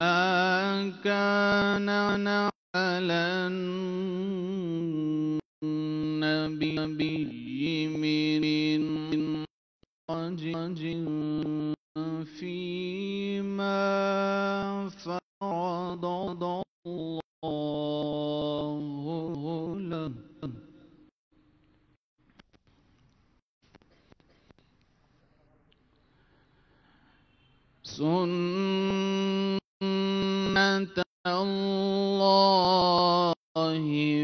ما كان على النبي من حرج فيما فرض الله له. سنة الله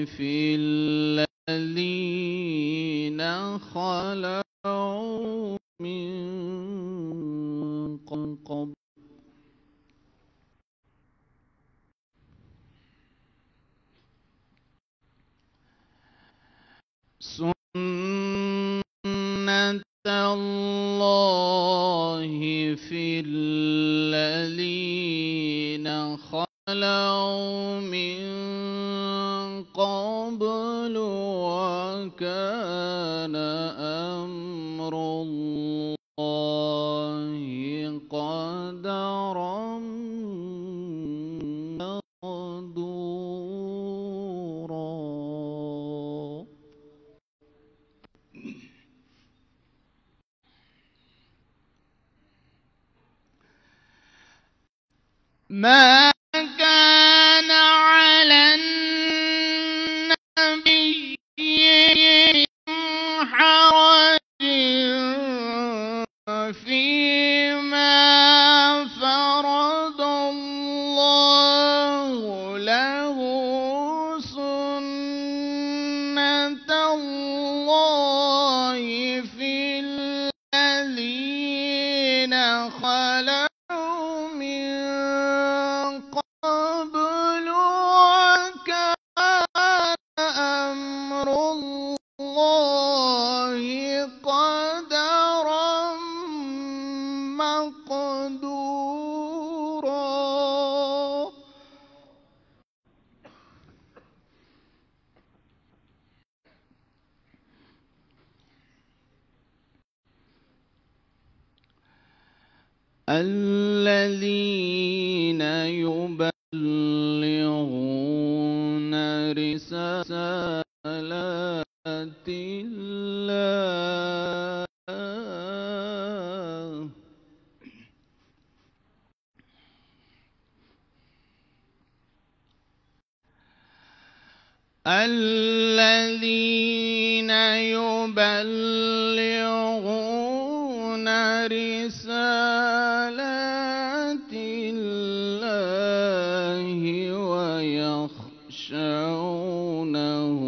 في الذين خلوا من قبل. سنة الله في الذين خلوا من قبل وكان أمر الله قدرا مقدورا. ما كان على النبي من حرج فيما فرض الله له. سنة الله في الذين خلوا من قبل وكان أمر الله قدرا مقدورا. الذين يبلغون رسالات الله الذين يبلغون رسالات الله ويخشونه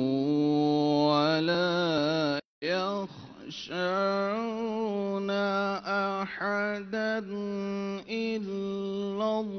ولا يخشون أحدا إلا الله.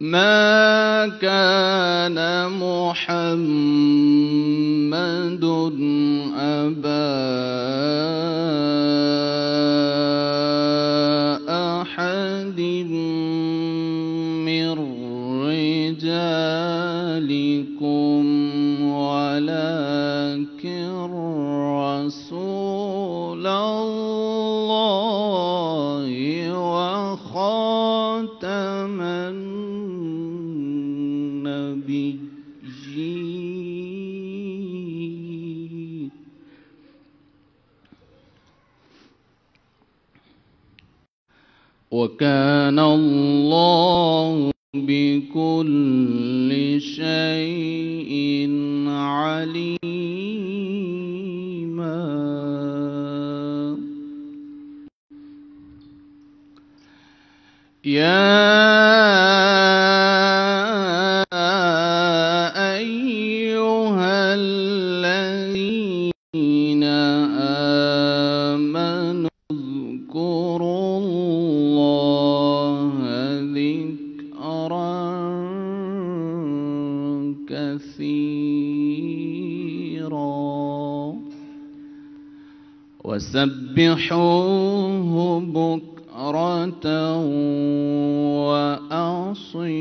ما كان محمد أبا أحد من رجالكم ولكن رسول الله وخاتم النبيين. وكان الله بكل شيء عليما. يا أيها الذين آمنوا اذكروا الله ذكرا كثيرا وسبحوه بكرة وأصيلا.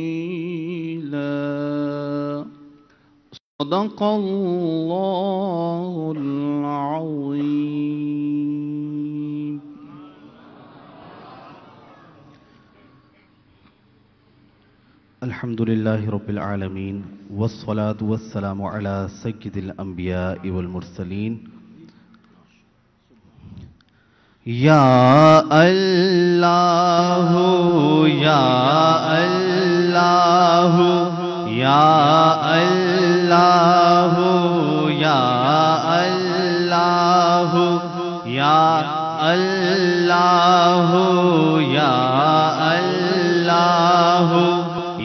صدق الله العظيم. الحمد لله رب العالمين والصلاة والسلام على سيد الأنبياء والمرسلين. يا الله يا الله يا الله يا الله يا الله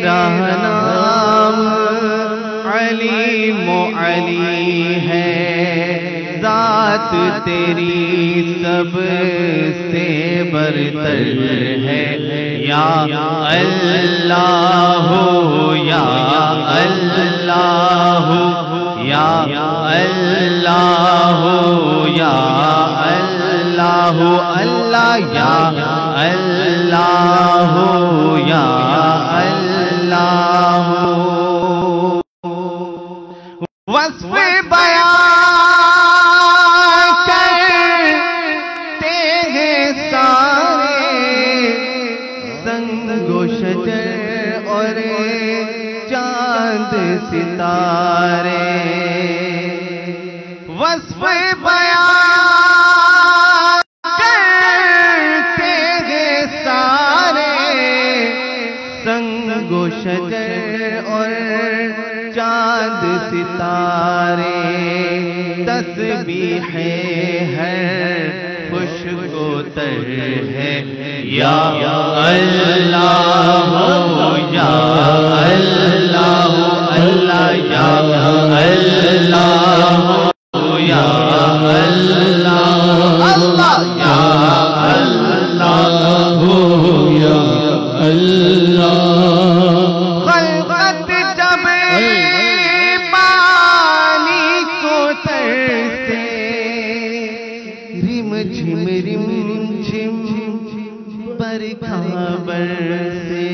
تیرا نام علیم و علی ہے، ذات تیری سب سے برتر ہے، یا اللہ یا اللہ یا اللہ یا اللہ اللہ یا اللہ یا اللہ وصف بیان کرتے ہیں سارے سنگ و شجر اور چاند ستارے، وصف بیان کرتے ہیں سارے سنگ و شجر اور چاند ستارے، تسبیح ہے خوش کو تر ہے، یا اللہ یا اللہ اللہ یا اللہ یا اللہ اللہ یا اللہ یا اللہ۔ خلقت جب پانی کو ترسے، رم جھم برکھا برسے،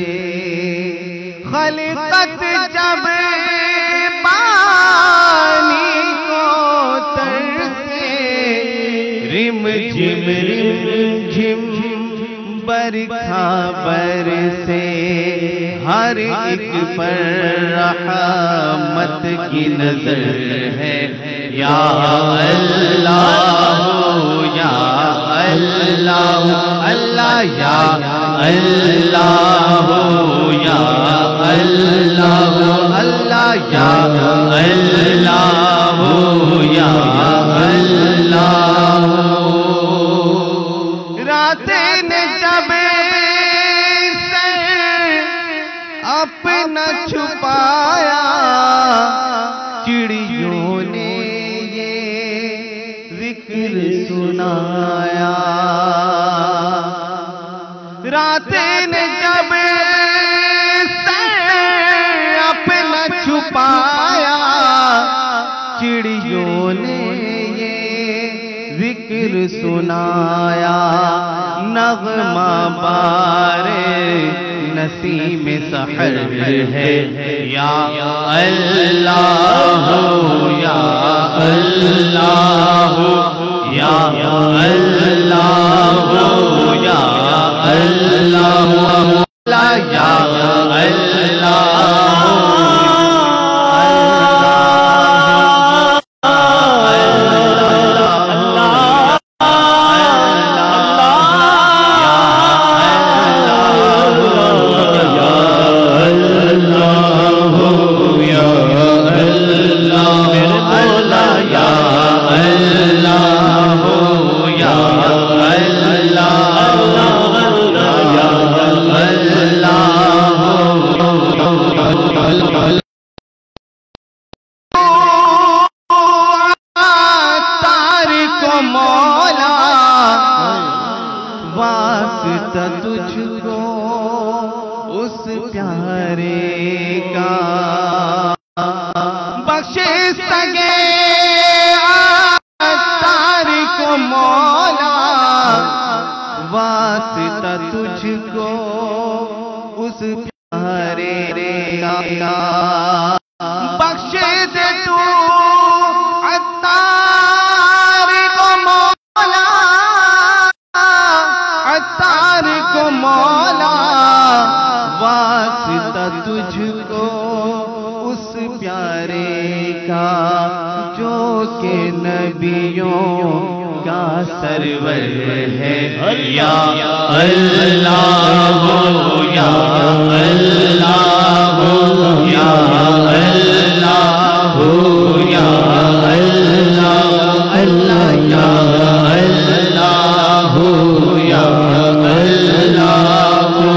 خلقت جب پانی کو ترسے، رم جھم برکھا برسے، ہر ایک پر رحمت کی نظر ہے، یا اللہ یا اللہ اللہ یا اللہ یا اللہ اللہ یا اللہ یا اللہ۔ راتیں نے جب سر اپنا چھپایا، چڑیوں نے یہ ذکر سنایا، راتیں نے جب سر اپنا چھپایا، چڑیوں نے یہ ذکر سنایا، نغمہ بار نسیم سحر ہے، یا اللہ یا اللہ یا اللہ یا اللہ یا تجھ کو اس پیارے کا بخشے سگے عطار کو مولا، واسطہ تجھ کو اس پیارے کا بخشے دے تو عطار کو مولا، عطار کو مولا، واسطہ تجھ کو اس پیارے کا جو کہ نبیوں کا سرور ہے، یا اللہ یا اللہ یا اللہ یا اللہ اللہ یا اللہ یا اللہ، تو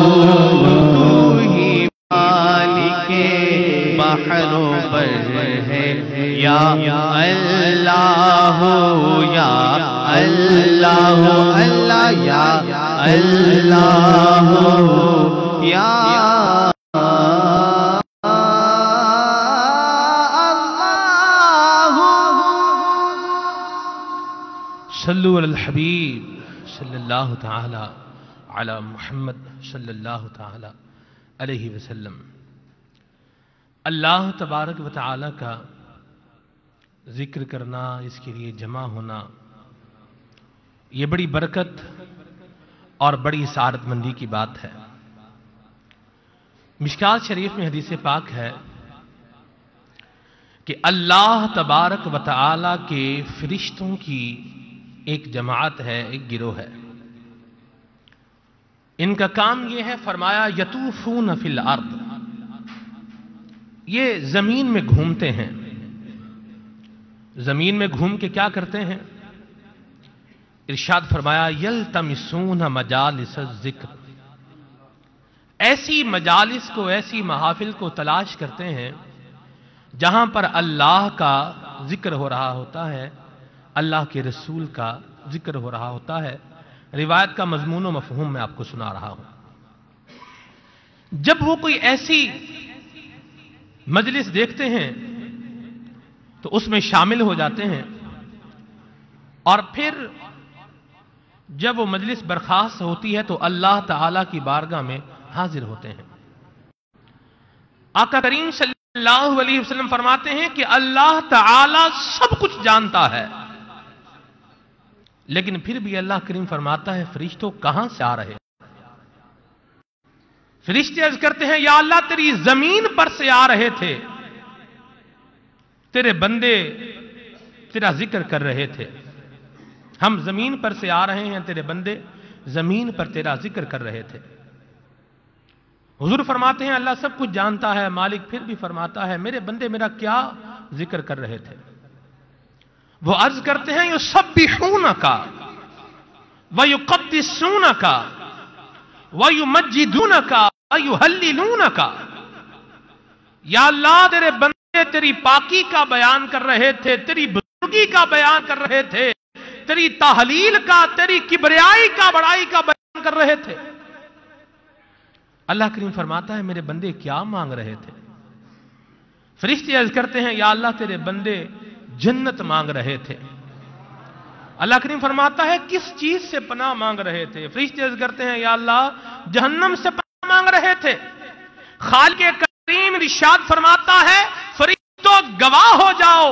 ہی کے بحروں پر ہے یا اللہ یا اللہ اللہ یا اللہ یا صلو علی الحبیب صلی اللہ تعالی علی محمد صلی اللہ تعالی علیہ وسلم۔ اللہ تبارک و تعالی کا ذکر کرنا، اس کے لیے جمع ہونا، یہ بڑی برکت اور بڑی سعادت مندی کی بات ہے۔ مشکات شریف میں حدیث پاک ہے کہ اللہ تبارک و تعالی کے فرشتوں کی ایک جماعت ہے، ایک گروہ ہے، ان کا کام یہ ہے، فرمایا یطوفون فی الارض، یہ زمین میں گھومتے ہیں۔ زمین میں گھوم کے کیا کرتے ہیں؟ ارشاد فرمایا یلتمسون مجالس الذکر، ایسی مجالس کو، ایسی محافل کو تلاش کرتے ہیں جہاں پر اللہ کا ذکر ہو رہا ہوتا ہے، اللہ کے رسول کا ذکر ہو رہا ہوتا ہے۔ روایت کا مضمون و مفہوم میں آپ کو سنا رہا ہوں۔ جب وہ کوئی ایسی مجلس دیکھتے ہیں تو اس میں شامل ہو جاتے ہیں، اور پھر جب وہ مجلس برخاست ہوتی ہے تو اللہ تعالی کی بارگاہ میں حاضر ہوتے ہیں۔ آقا کریم صلی اللہ علیہ وسلم فرماتے ہیں کہ اللہ تعالی سب کچھ جانتا ہے، لیکن پھر بھی اللہ کریم فرماتا ہے فرشتوں کہاں سے آ رہے؟ فرشتے عرض کرتے ہیں یا اللہ تیری زمین پر سے آ رہے تھے، تیرے بندے تیرا ذکر کر رہے تھے، ہم زمین پر سے آ رہے ہیں، تیرے بندے زمین پر تیرا ذکر کر رہے تھے۔ حضور فرماتے ہیں اللہ سب کچھ جانتا ہے، مالک پھر بھی فرماتا ہے میرے بندے میرا کیا ذکر کر رہے تھے؟ وہ عرض کرتے ہیں یسبحونک ویقدسونک ویمجدونک ویہللونک، یا اللہ تیرے بندے تیری پاکی کا بیان کر رہے تھے، تیری بزرگی کا بیان کر رہے تھے، تیری تحلیل کا، تیری کبریائی کا، بڑائی کا بیان کر رہے تھے۔ اللہ کریم فرماتا ہے میرے بندے کیا مانگ رہے تھے؟ فرشتے عرض کرتے ہیں یا اللہ تیرے بندے جنت مانگ رہے تھے۔ اللہ کریم فرماتا ہے کس چیز سے پناہ مانگ رہے تھے؟ فرشتے عرض کرتے ہیں یا اللہ جہنم سے پناہ مانگ رہے تھے۔ خالق کریم ارشاد فرماتا ہے فرشتوں گواہ ہو جاؤ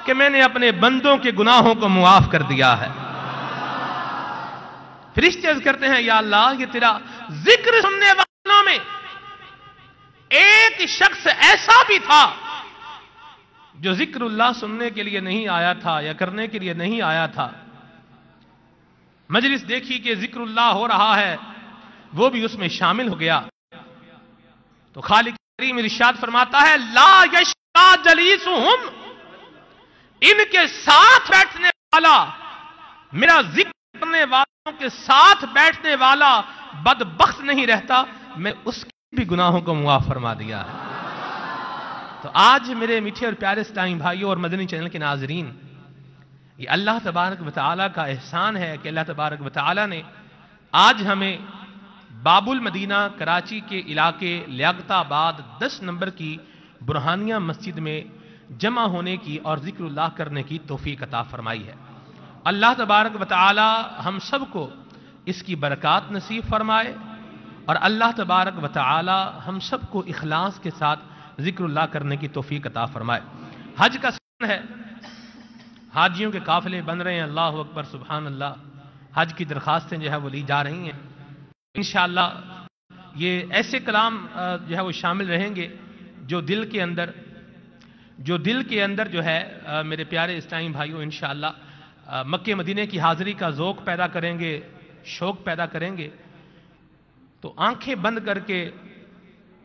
کہ میں نے اپنے بندوں کے گناہوں کو معاف کر دیا ہے۔ فرشتے عرض کرتے ہیں یا اللہ یہ تیرا ذکر سننے والوں میں ایک شخص ایسا بھی تھا جو ذکر اللہ سننے کے لیے نہیں آیا تھا یا کرنے کے لیے نہیں آیا تھا، مجلس دیکھی کہ ذکر اللہ ہو رہا ہے، وہ بھی اس میں شامل ہو گیا۔ تو خالق کریم ارشاد فرماتا ہے لا یشقی جلیسہم، ان کے ساتھ بیٹھنے والا، میرا ذکر کرنے والوں کے ساتھ بیٹھنے والا بدبخت نہیں رہتا، میں اس کے بھی گناہوں کو معاف فرما دیا ہے۔ تو آج میرے میٹھے اور پیارے اسلامی بھائیوں اور مدنی چینل کے ناظرین، یہ اللہ تبارک و تعالیٰ کا احسان ہے کہ اللہ تبارک و تعالیٰ نے آج ہمیں باب المدینہ کراچی کے علاقے لیاقت آباد 10 نمبر کی برہانیہ مسجد میں جمع ہونے کی اور ذکر اللہ کرنے کی توفیق عطا فرمائی ہے۔ اللہ تبارک و تعالی ہم سب کو اس کی برکات نصیب فرمائے، اور اللہ تبارک و تعالی ہم سب کو اخلاص کے ساتھ ذکر اللہ کرنے کی توفیق عطا فرمائے۔ حج کا سن ہے، حاجیوں کے قافلے بن رہے ہیں، اللہ اکبر سبحان اللہ، حج کی درخواستیں جو ہے وہ لی جا رہی ہیں۔ انشاءاللہ یہ ایسے کلام جو ہے وہ شامل رہیں گے جو دل کے اندر جو ہے میرے پیارے اسلامی بھائیوں انشاءاللہ مکہ مدینے کی حاضری کا ذوق پیدا کریں گے، شوق پیدا کریں گے۔ تو آنکھیں بند کر کے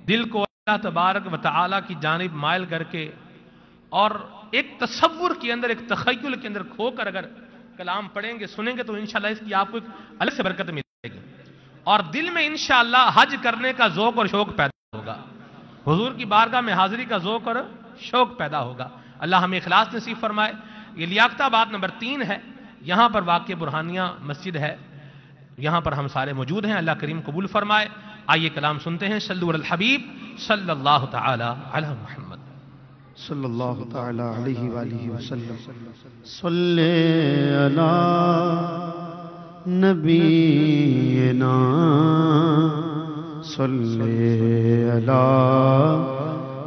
دل کو اللہ تبارک و تعالیٰ کی جانب مائل کر کے اور ایک تصور کے اندر، ایک تخیل کے اندر کھو کر اگر کلام پڑھیں گے، سنیں گے تو انشاءاللہ اس کی آپ کو ایک الگ سے برکت ملے گی، اور دل میں انشاءاللہ حج کرنے کا ذوق اور شوق پیدا ہوگا۔ حضور کی بارگاہ میں حاضری کا ذوق اور شوق پیدا ہوگا. اللہ ہمیں اخلاص نصیب فرمائے. یہ لیاقت آباد نمبر 3 ہے. یہاں پر واقع برہانیہ مسجد ہے. یہاں پر ہم سارے موجود ہیں. اللہ کریم قبول فرمائے. آئیے کلام سنتے ہیں. صلو علی الحبیب صلی اللہ تعالی علی محمد صلی اللہ تعالی علیہ وآلہ وسلم. صلی علی نبینا صلی علی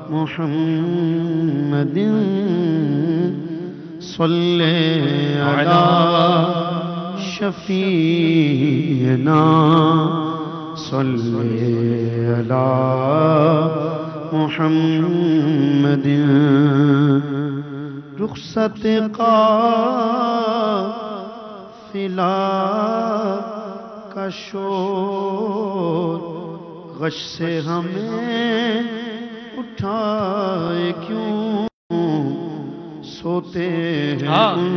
محمد صلی علی شفیعنا صلی علی محمد. رخصت قافلہ کا شور غش سے ہمیں اٹھائے کیوں سوتے ہیں ان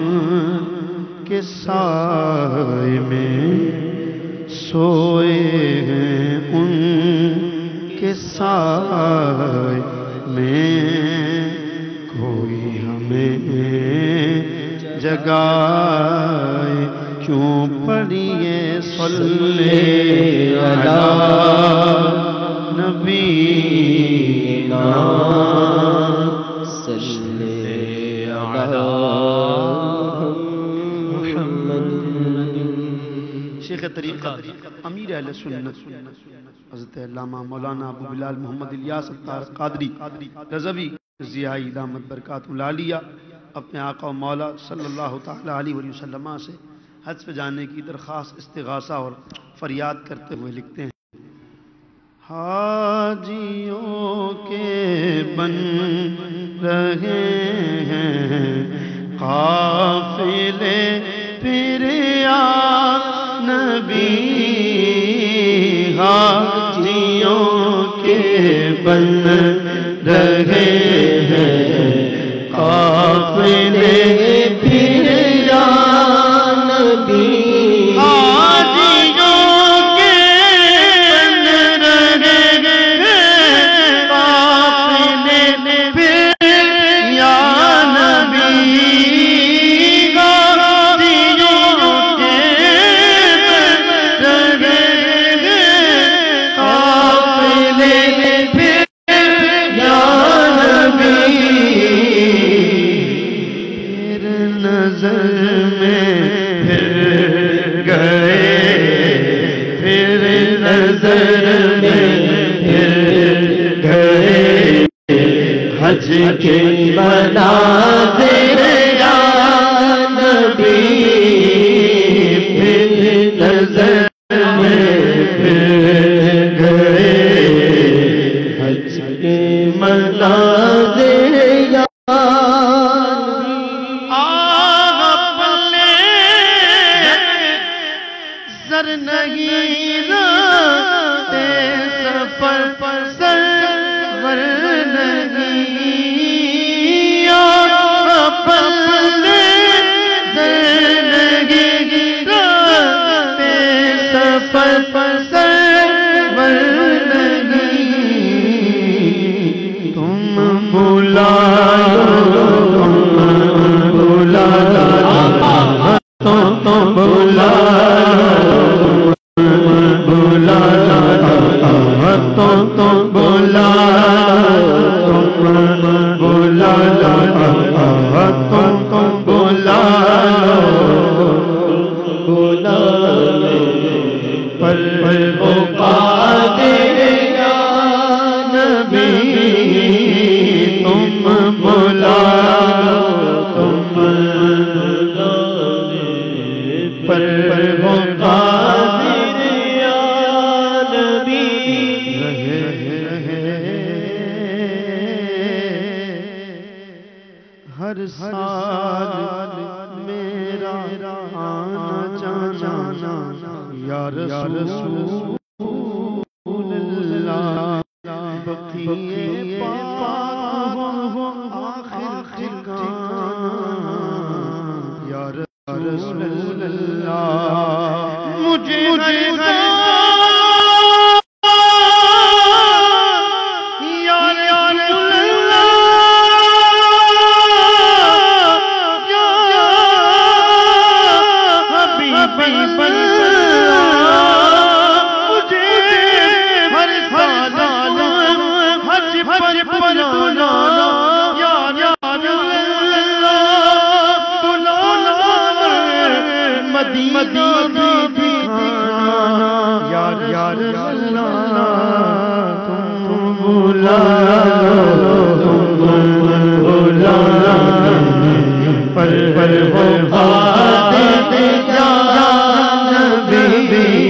کے سائے میں سوئے ہیں ان کے سائے میں کوئی ہمیں جگائے کیوں پڑھیے صلی علی نبینا صلی علی محمد. شیخ طریقہ امیر اہل سنت حضرت علامہ مولانا ابو بلال محمد الیاس اتار قادری رضوی ضیائی دامت برکات العالیہ اپنے آقا و مولا صلی اللہ تعالی علیہ وسلم سے حج پہ جانے کی درخواست استغاثہ اور فریاد کرتے ہوئے لکھتے ہیں. حاجیوں کے بن رہے ہیں قافلے پھر یا نبی. حاجیوں کے بن رہے ہیں قافلے پھر یا نبی. حاجیوں کے بن رہے ہیں قافلے پھر یا نبی. حاجیوں کے بن رہے ہیں قافلے پھر یا نبی. پھر نظر میں پھر گئے پھر نظر میں پھر گئے حج کے مناظر یا نبی. پھر نظر میں پھر گئے حج کے مناظر یا سر نہیں رہتے سفر پر سرور نہیں آپ اپنے سر نہیں رہتے سفر پر سرور نہیں. تم بلا تم بلا ہر سال میرا آنا جانا یا رسول اللہ بقیے پاک آخر ٹھکانہ یا رسول اللہ. مجھے یا بلانا یا رسول اللہ بلانا مدینہ دکھانا یا رسول اللہ تم بلانا پر وفا دے یا نبی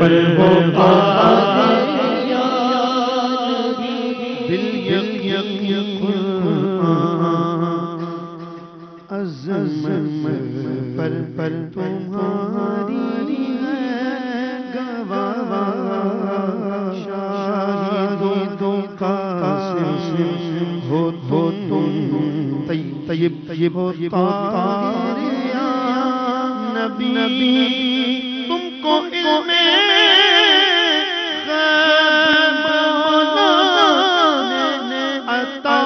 پر ہو عظمت پر تمہاری گواہ شاہدوں کا ہو تم طیب طاہر یا نبی تم کو علم غیب مولا نے عطا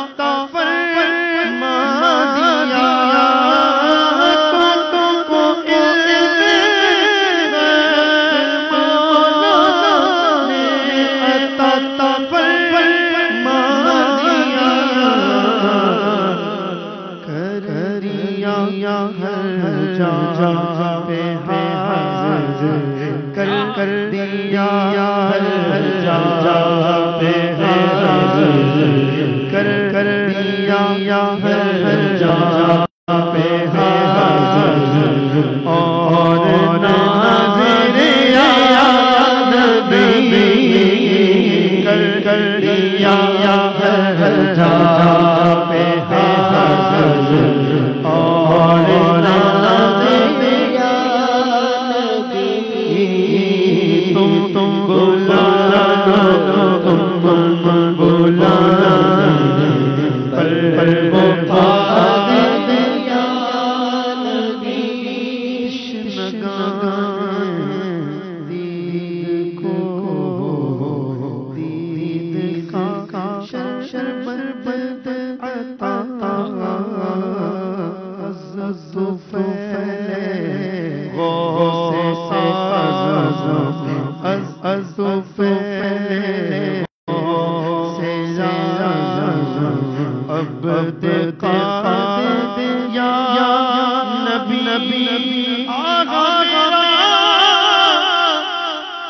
فرما دیا تم کو علم غیب مولا نے عطا فرما دیا کریا ہر جا پہ حاضر کر دیا ہر جا پہ حاضر کر دیا ہر جا پہ حاضر اور ناظر یا نبی کر دیا ہر جا پہ حاضر اور ناظر یا نبی تم بلانا تم بلانا پر وہ قادر یا نبی شنگان دید کو دید کا شربت عطا عبد قادر یا نبی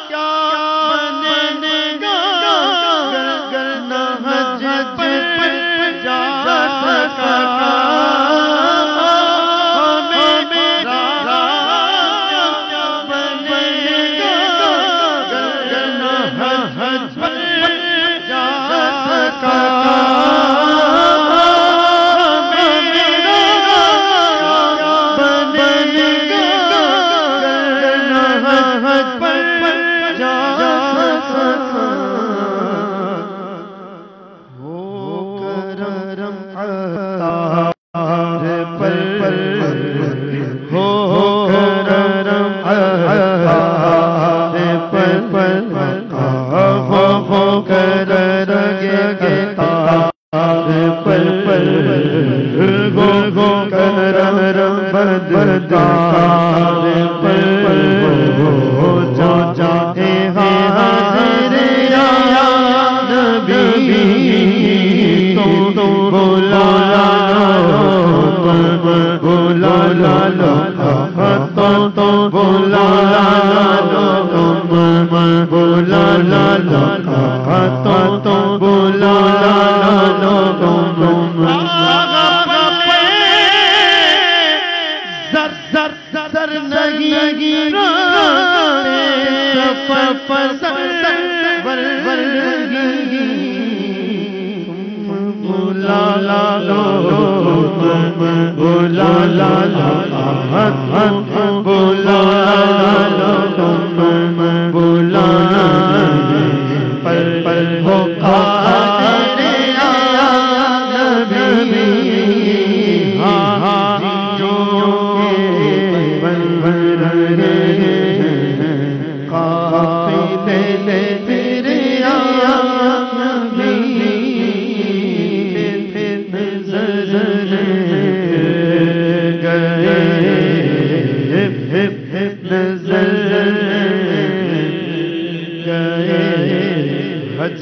کیا بنے گا گر نہ حج پر جا سکا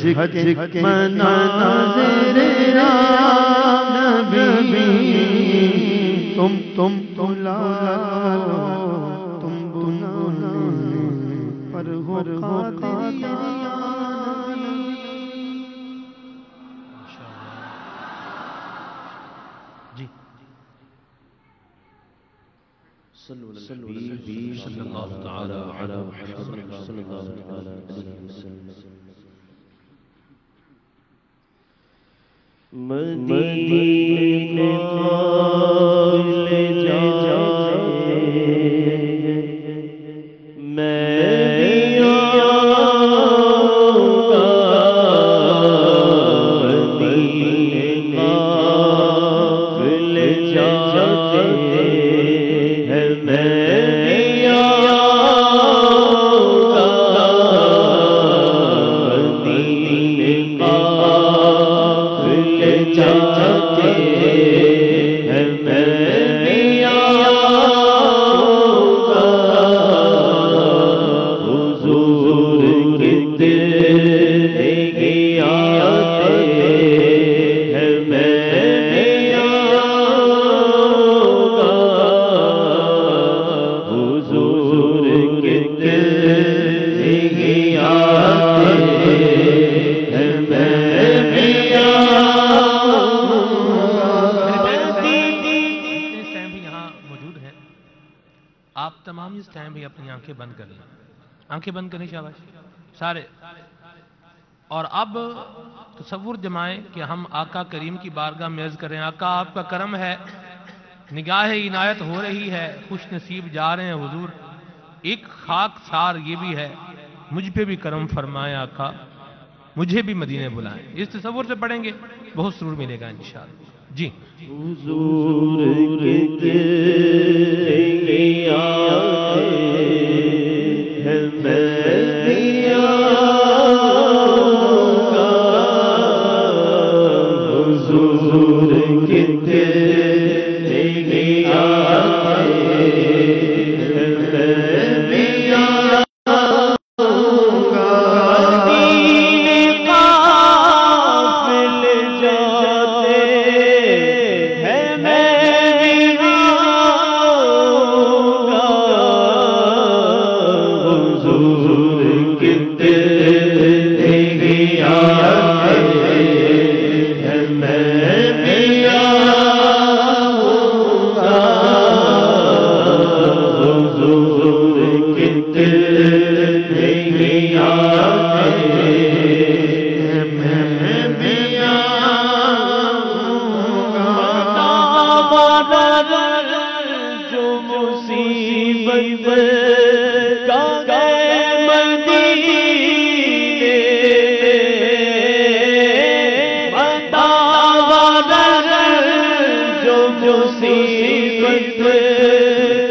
حج مناظر یا نبی تم بلالو تم بلالو پر ہو قادر یا نبی جی صلی اللہ تعالی علی محمد صلی اللہ مدینے لے جاتے میں آؤں گا، مدینے لے جاتے ہیں میں آؤں گا، مدینے لے جاتے ہیں میں آؤں گا، حضور کتنے آتے ہیں میں آؤں گا، حضور کتنے آتے ہیں میں آپ تمام اس ٹائم بھی اپنی آنکھیں بند کر لیں، آنکھیں بند کریں شاباش سارے، اور اب تصور جمائیں کہ ہم آقا کریم کی بارگاہ میں عرض کریں، آقا آپ کا کرم ہے، نگاہ عنایت ہو رہی ہے، خوش نصیب جا رہے ہیں حضور، ایک خاک سار یہ بھی ہے، مجھ پہ بھی کرم فرمائیں آقا، مجھے بھی مدینے بلائیں۔ اس تصور سے پڑھیں گے بہت سرور ملے گا انشاءاللہ۔ جی حضور کتنے آتے ہیں میں آؤں گا، حضور کتنے آتے ہیں میں آؤں گا، مدینے قافلے جاتے ہیں میں آؤں گا، حضور کتنے آتے ہیں میں آؤں گا، حضور کتنے آتے ہیں میں آؤں گا، جو مصیبت کا گئے مدینے جو مصیبت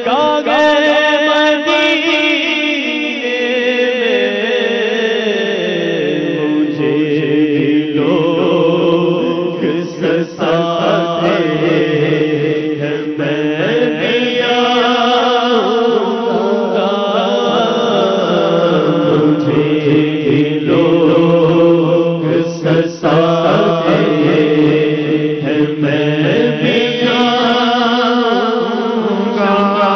کا گئے مدینے مجھے لوگ ستاتے ہیں میں آؤں گا، مجھے لوگ ستاتے ہیں میں آؤں گا،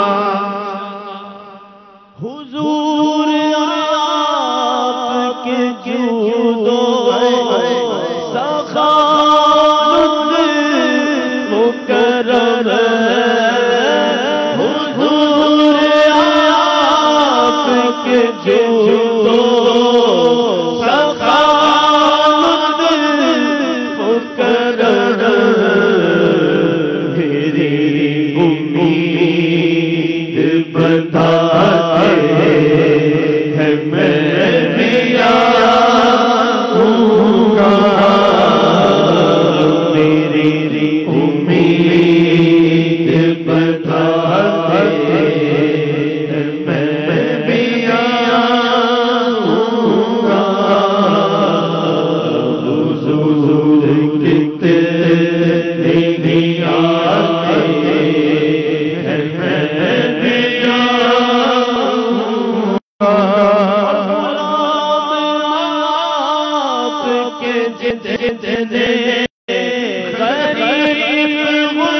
حضور آپ کے جود و سخاوت مکرم حضور آپ کے جود و سخاوت مکرم، میری امید بتاتے ہیں میں آؤں گا، میری امید بتاتے ہیں میں آؤں گا، حضور کتنے آتے ہیں میں آؤں گا، آپ کے جتنے غریب وہ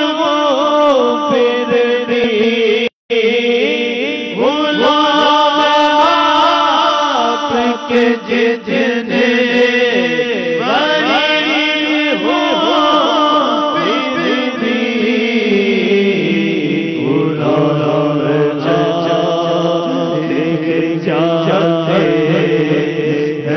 پھر بھی غلام آپ کے جتنے غریب وہ پھر بھی غلام جاتے ہیں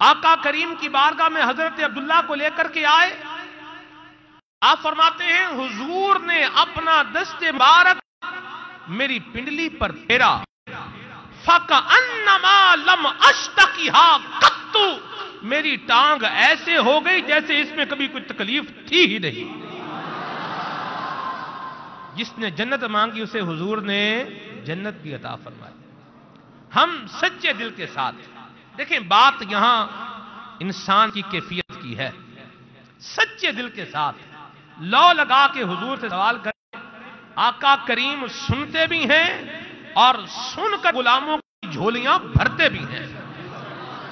آقا کریم کی بارگاہ میں حضرت عبداللہ کو لے کر کے آئے. آپ فرماتے ہیں حضور نے اپنا دست مبارک میری پنڈلی پر پھیرا. فَكَأَنَّمَا لَمْ أَشْتَكِهَا قَطُّ، میری ٹانگ ایسے ہو گئی جیسے اس میں کبھی کوئی تکلیف تھی ہی نہیں. جس نے جنت مانگی اسے حضور نے جنت بھی عطا فرمائی. ہم سچے دل کے ساتھ دیکھیں، بات یہاں انسان کی کیفیت کی ہے. سچے دل کے ساتھ لو لگا کے حضور سے سوال کریں. آقا کریم سنتے بھی ہیں اور سن کر غلاموں کی جھولیاں بھرتے بھی ہیں.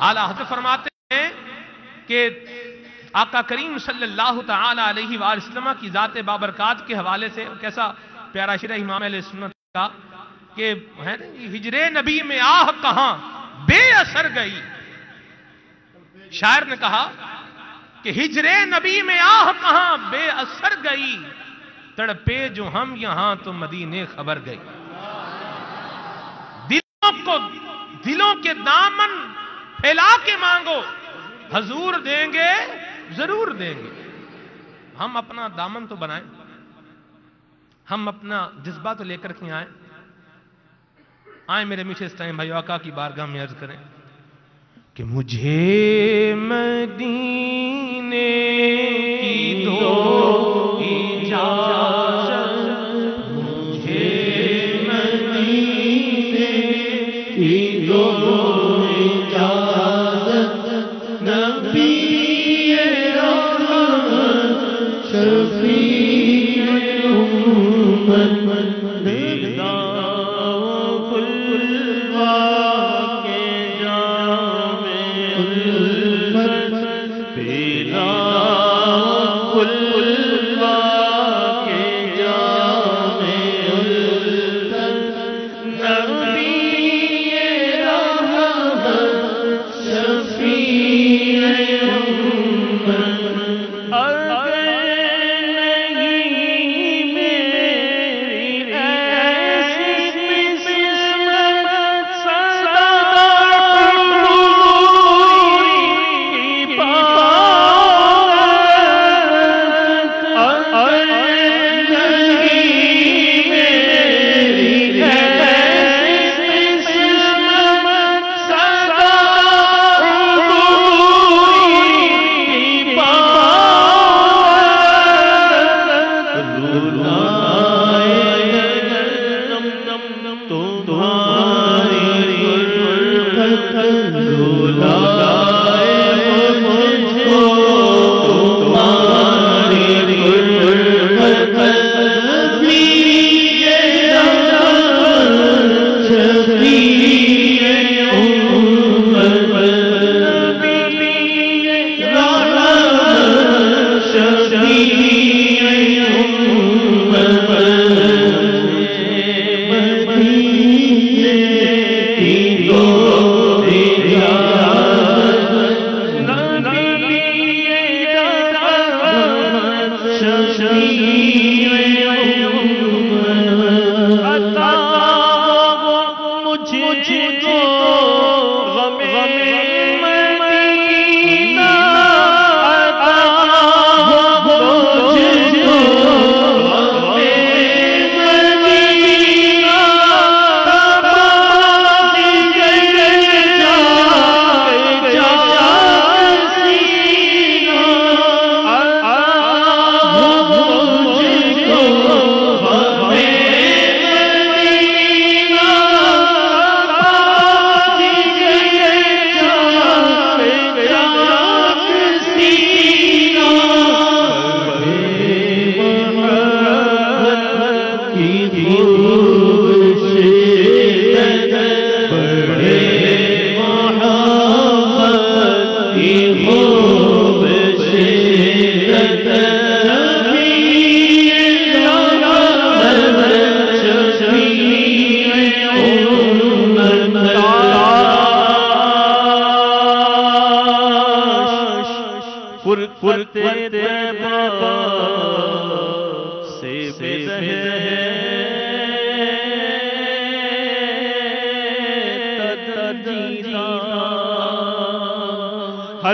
اعلیٰ حضرت فرماتے ہیں کہ آقا کریم صلی اللہ تعالی علیہ وآلہ وسلم کی ذات بابرکات کے حوالے سے کیسا پیارا شعر امام علیہ سنت کا کہ ہجر نبی میں آہ کہاں بے اثر گئی. شاعر نے کہا کہ ہجر نبی میں آہ کہاں بے اثر گئی، تڑپے جو ہم یہاں تو مدینے خبر گئی. دلوں کے دامن پھیلا کے مانگو، حضور دیں گے، ضرور دیں گے. ہم اپنا دامن تو بنائیں، ہم اپنا جذبہ تو لے کر کے آئیں میرے میٹھے اسلام بھائی. آقا کی بارگاہ میں عرض کریں کہ مجھے مدینے کی دو اجازت، مجھے مدینے کی دو اجازت، نبی رحمت شفیع امت، دیدہ خلوہ کے جام الفت، دیدہ خلوہ کے جام الفت، نبی رحمت شفیع امت.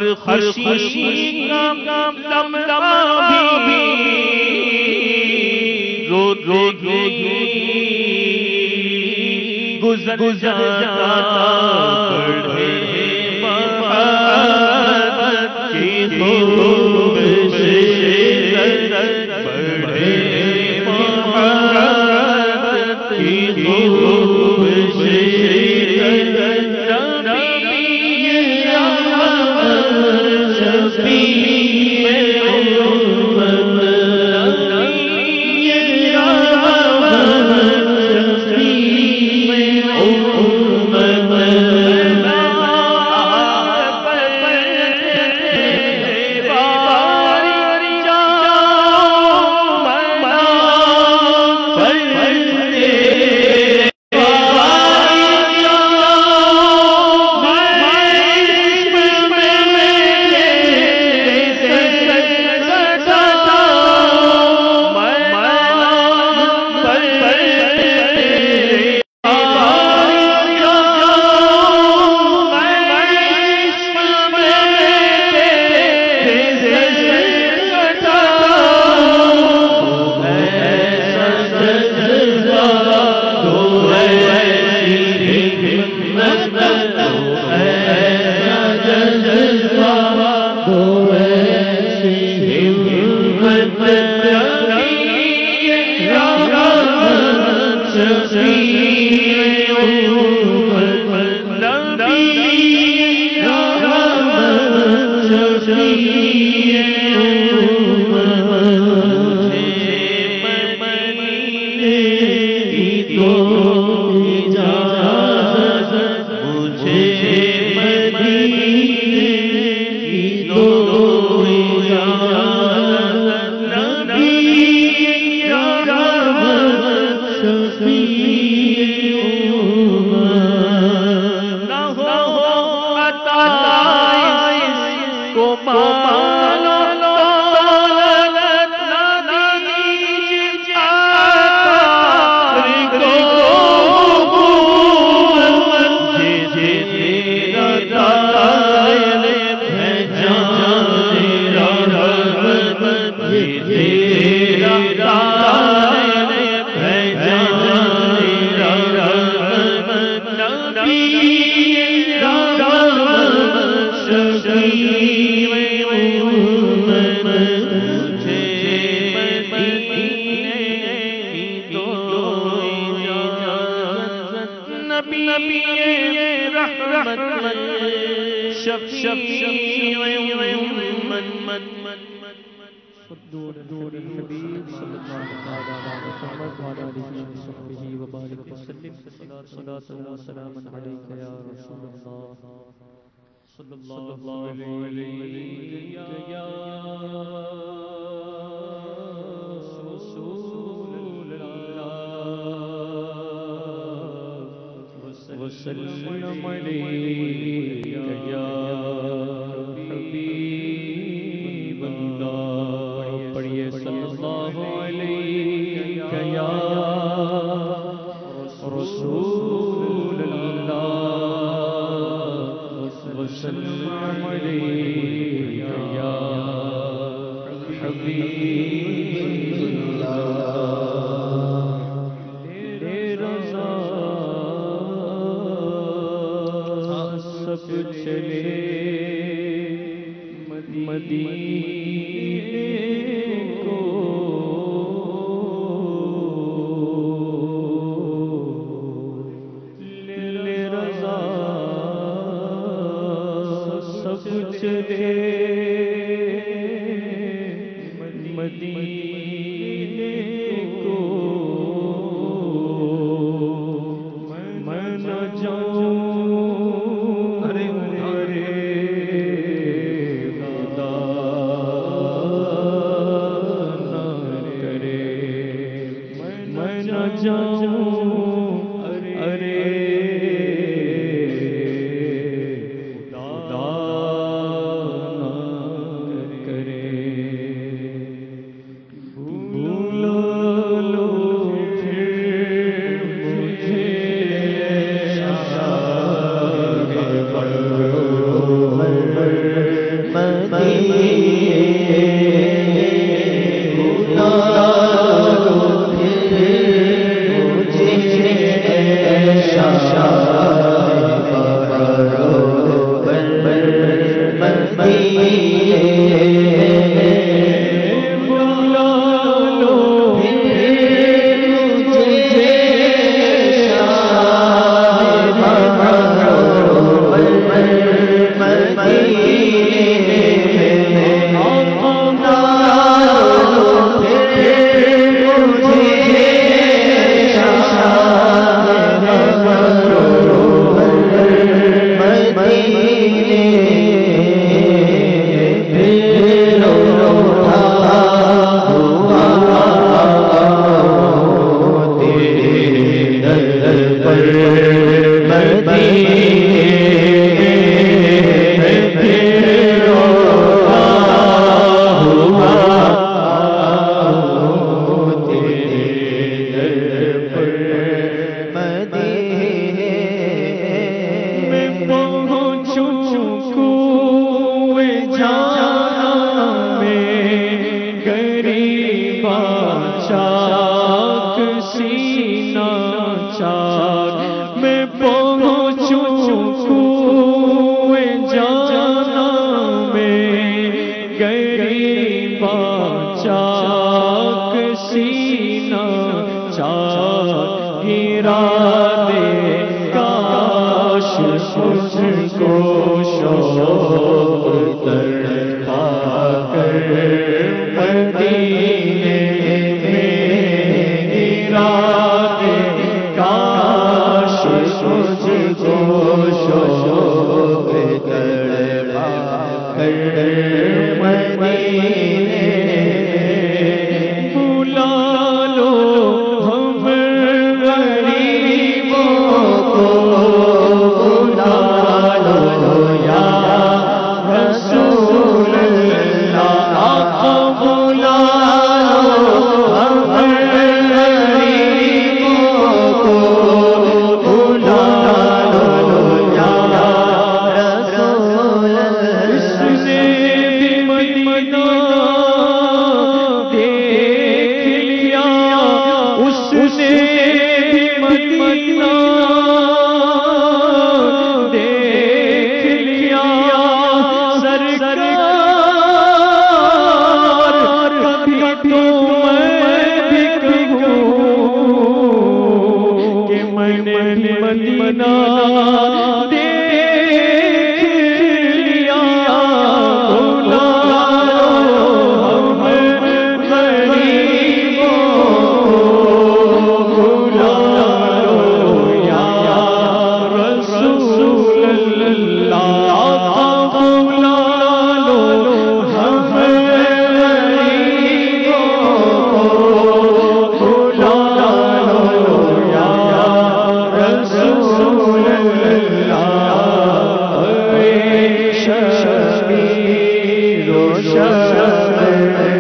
ہر خوشی کا لمحہ بھی رو گزر جاتا بڑھے محبت کی خوب سے بڑھے محبت کی خوب سے چاک سینہ چاک میں پہنچوں کوئے جانا میں غریبا چاک سینہ چاک گرا دے کاش مجھ کو شوق تڑپا کر مدینے میں گرا دے کاش مجھ کو شوق تڑپا کر مدینے بلا لو ہم غریبوں کو بلا لو یا رسول اللہ بلا لو ہم غریبوں کو بلا لو یا رسول اللہ اس نے بھی مدینہ دیکھ لیا اس نے بھی مدینہ دیکھ لیا سرکار کبھی تو میں بھی کہوں کہ میں نے بھی مدینہ دیکھ لیا بلا لو ہم غریبوں بلا لو یا رسول اللہ بلا لو ہم غریبوں بلا لو یا رسول اللہ شبیر و شفاعت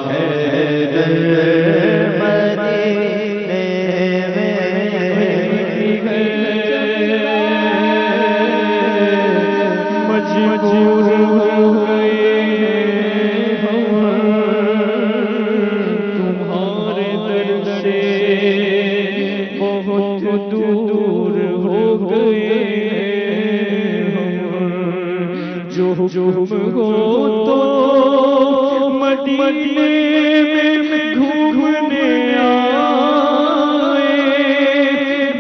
حیدر مدینے میں مجبور ہو گئے ہم تمہارے در سے بہت دور ہو گئے جو ہو تو مدینے میں گھومنے آئے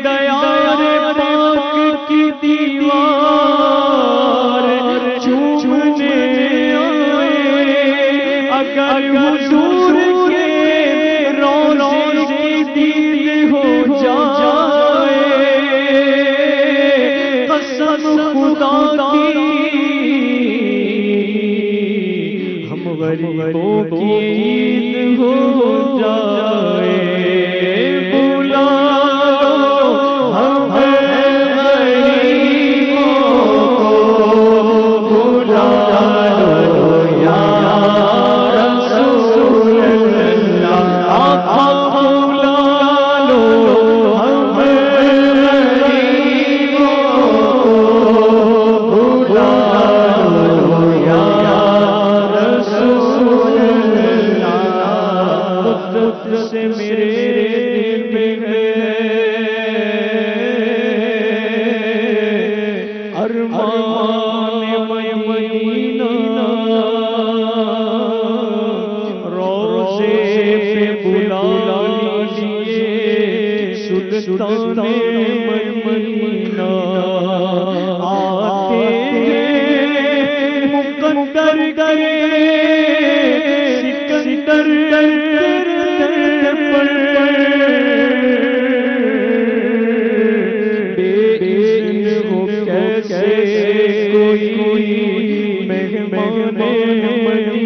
دیار پاک کی دیوار چومنے آئے اگر حضور کے روضے کی دید ہو جائے قسم خدا کی ہم غریبوں کی عید ہو جائے بلا لو ہم غریبوں کو بلا لو یا رسول اللہ بلا لو ہم غریبوں کو بلا لو یا رسول اللہ مدت سے میرے دل میں ہے ارمان مدینہ روضے پہ بلا لیجیے سلطان مدینہ آتے مقدر گئے سکندر پر بے اذن ہو کیسے کوئی مہمان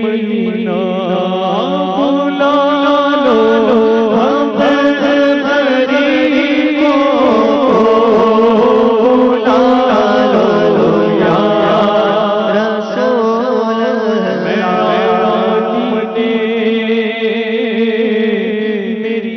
مدینہ بلا لو ہم غریبوں بلا لو یا رسول اللہ میری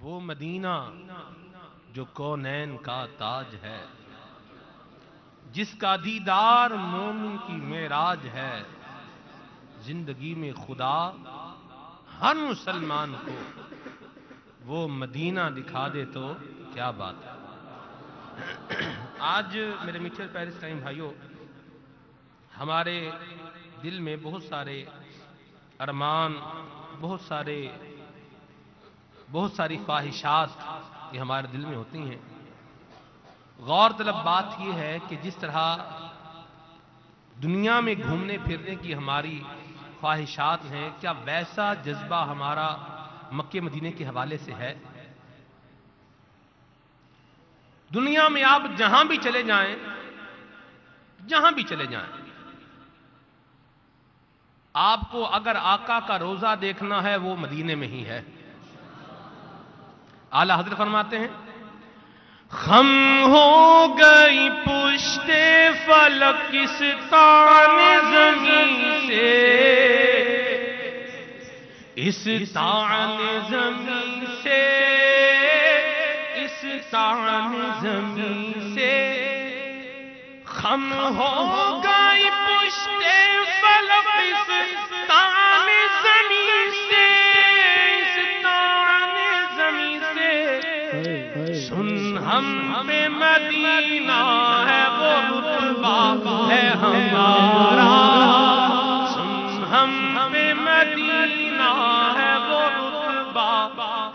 وہ مدینہ جو کونین کا تاج ہے، جس کا دیدار مومن کی معراج ہے، زندگی میں خدا ہر مسلمان کو وہ مدینہ دکھا دے تو کیا بات ہے۔ آج میرے میٹھے پیارے اسلامی بھائیوں، ہمارے دل میں بہت سارے ارمان، بہت ساری خواہشات یہ ہمارے دل میں ہوتی ہیں۔ غور طلب بات یہ ہے کہ جس طرح دنیا میں گھومنے پھرنے کی ہماری خواہشات ہیں، کیا ویسا جذبہ ہمارا مکہ مدینے کے حوالے سے ہے؟ دنیا میں آپ جہاں بھی چلے جائیں، آپ کو اگر آقا کا روزہ دیکھنا ہے وہ مدینے میں ہی ہے۔ اعلی حضرت فرماتے ہیں، خم ہو گئی پشت فلک اس تان زمین سے، اس تان زمین سے، اس تان زمین سے، خم ہو گئی پشت فلک اس تان زمین سے، اس تان زمین سے، سن ہم پہ مدینہ ہے وہ رتبہ ہے ہمارا، سن ہم پہ مدینہ ہے وہ رتبہ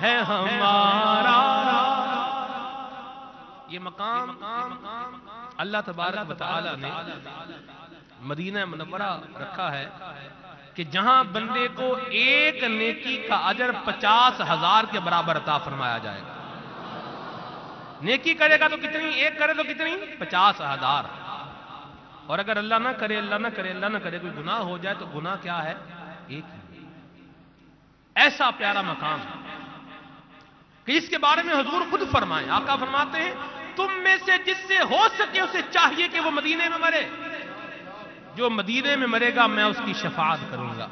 ہے ہمارا۔ یہ مقام اللہ تبارک و تعالی نے مدینہ منورہ رکھا ہے کہ جہاں بندے کو ایک نیکی کا اجر 50,000 کے برابر عطا فرمایا جائے گا۔ نیکی کرے گا تو کتنی؟ ایک کرے تو کتنی؟ 50,000۔ اور اگر اللہ نہ کرے کوئی گناہ ہو جائے تو گناہ کیا ہے؟ ایک ہی۔ ایسا پیارا مقام کہ اس کے بارے میں حضور خود فرمائیں، آقا فرماتے ہیں، تم میں سے جس سے ہو سکے اسے چاہیے کہ وہ مدینے میں مرے، جو مدینے میں مرے گا میں اس کی شفاعت کروں گا۔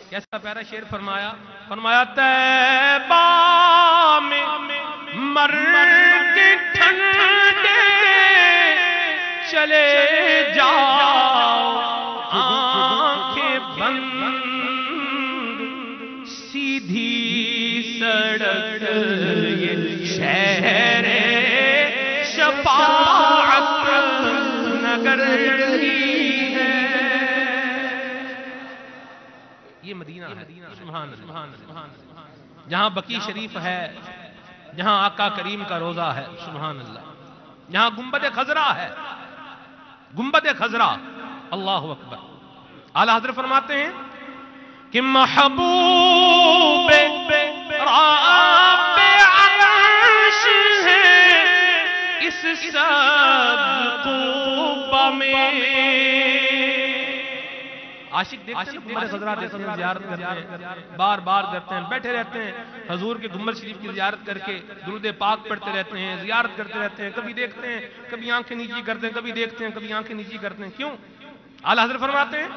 کیسا پیارا شعر فرمایا، طیبہ میں مر کے ٹھنڈے چلے جاؤ، آنکھیں بند سیدھی سڑک یہ شہر شفاعت نگر کی ہے۔ یہ مدینہ ہے، سبحان اللہ، جہاں بقی شریف ہے، جہاں آقا کریم کا روضہ ہے، سبحان اللہ، جہاں گنبد خضرا ہے، گنبد خضرا، اللہ اکبر۔ اعلی حضرت فرماتے ہیں کہ محبوب رب عرش ہے اس سبز قبہ میں۔ عاشق دیکھتے ہیں گنبد خضرا دیکھتے ہیں، زیارت کرتے ہیں، بار بار کرتے ہیں، بیٹھے رہتے ہیں حضور کے گنبد شریف کی زیارت کر کے، درود پاک پڑھتے رہتے ہیں، زیارت کرتے رہتے ہیں، کبھی دیکھتے ہیں، کبھی آنکھیں نیچی کرتے ہیں، کبھی دیکھتے ہیں، کبھی آنکھیں نیچی کرتے ہیں۔ کیوں؟ اعلیٰ حضرت فرماتے ہیں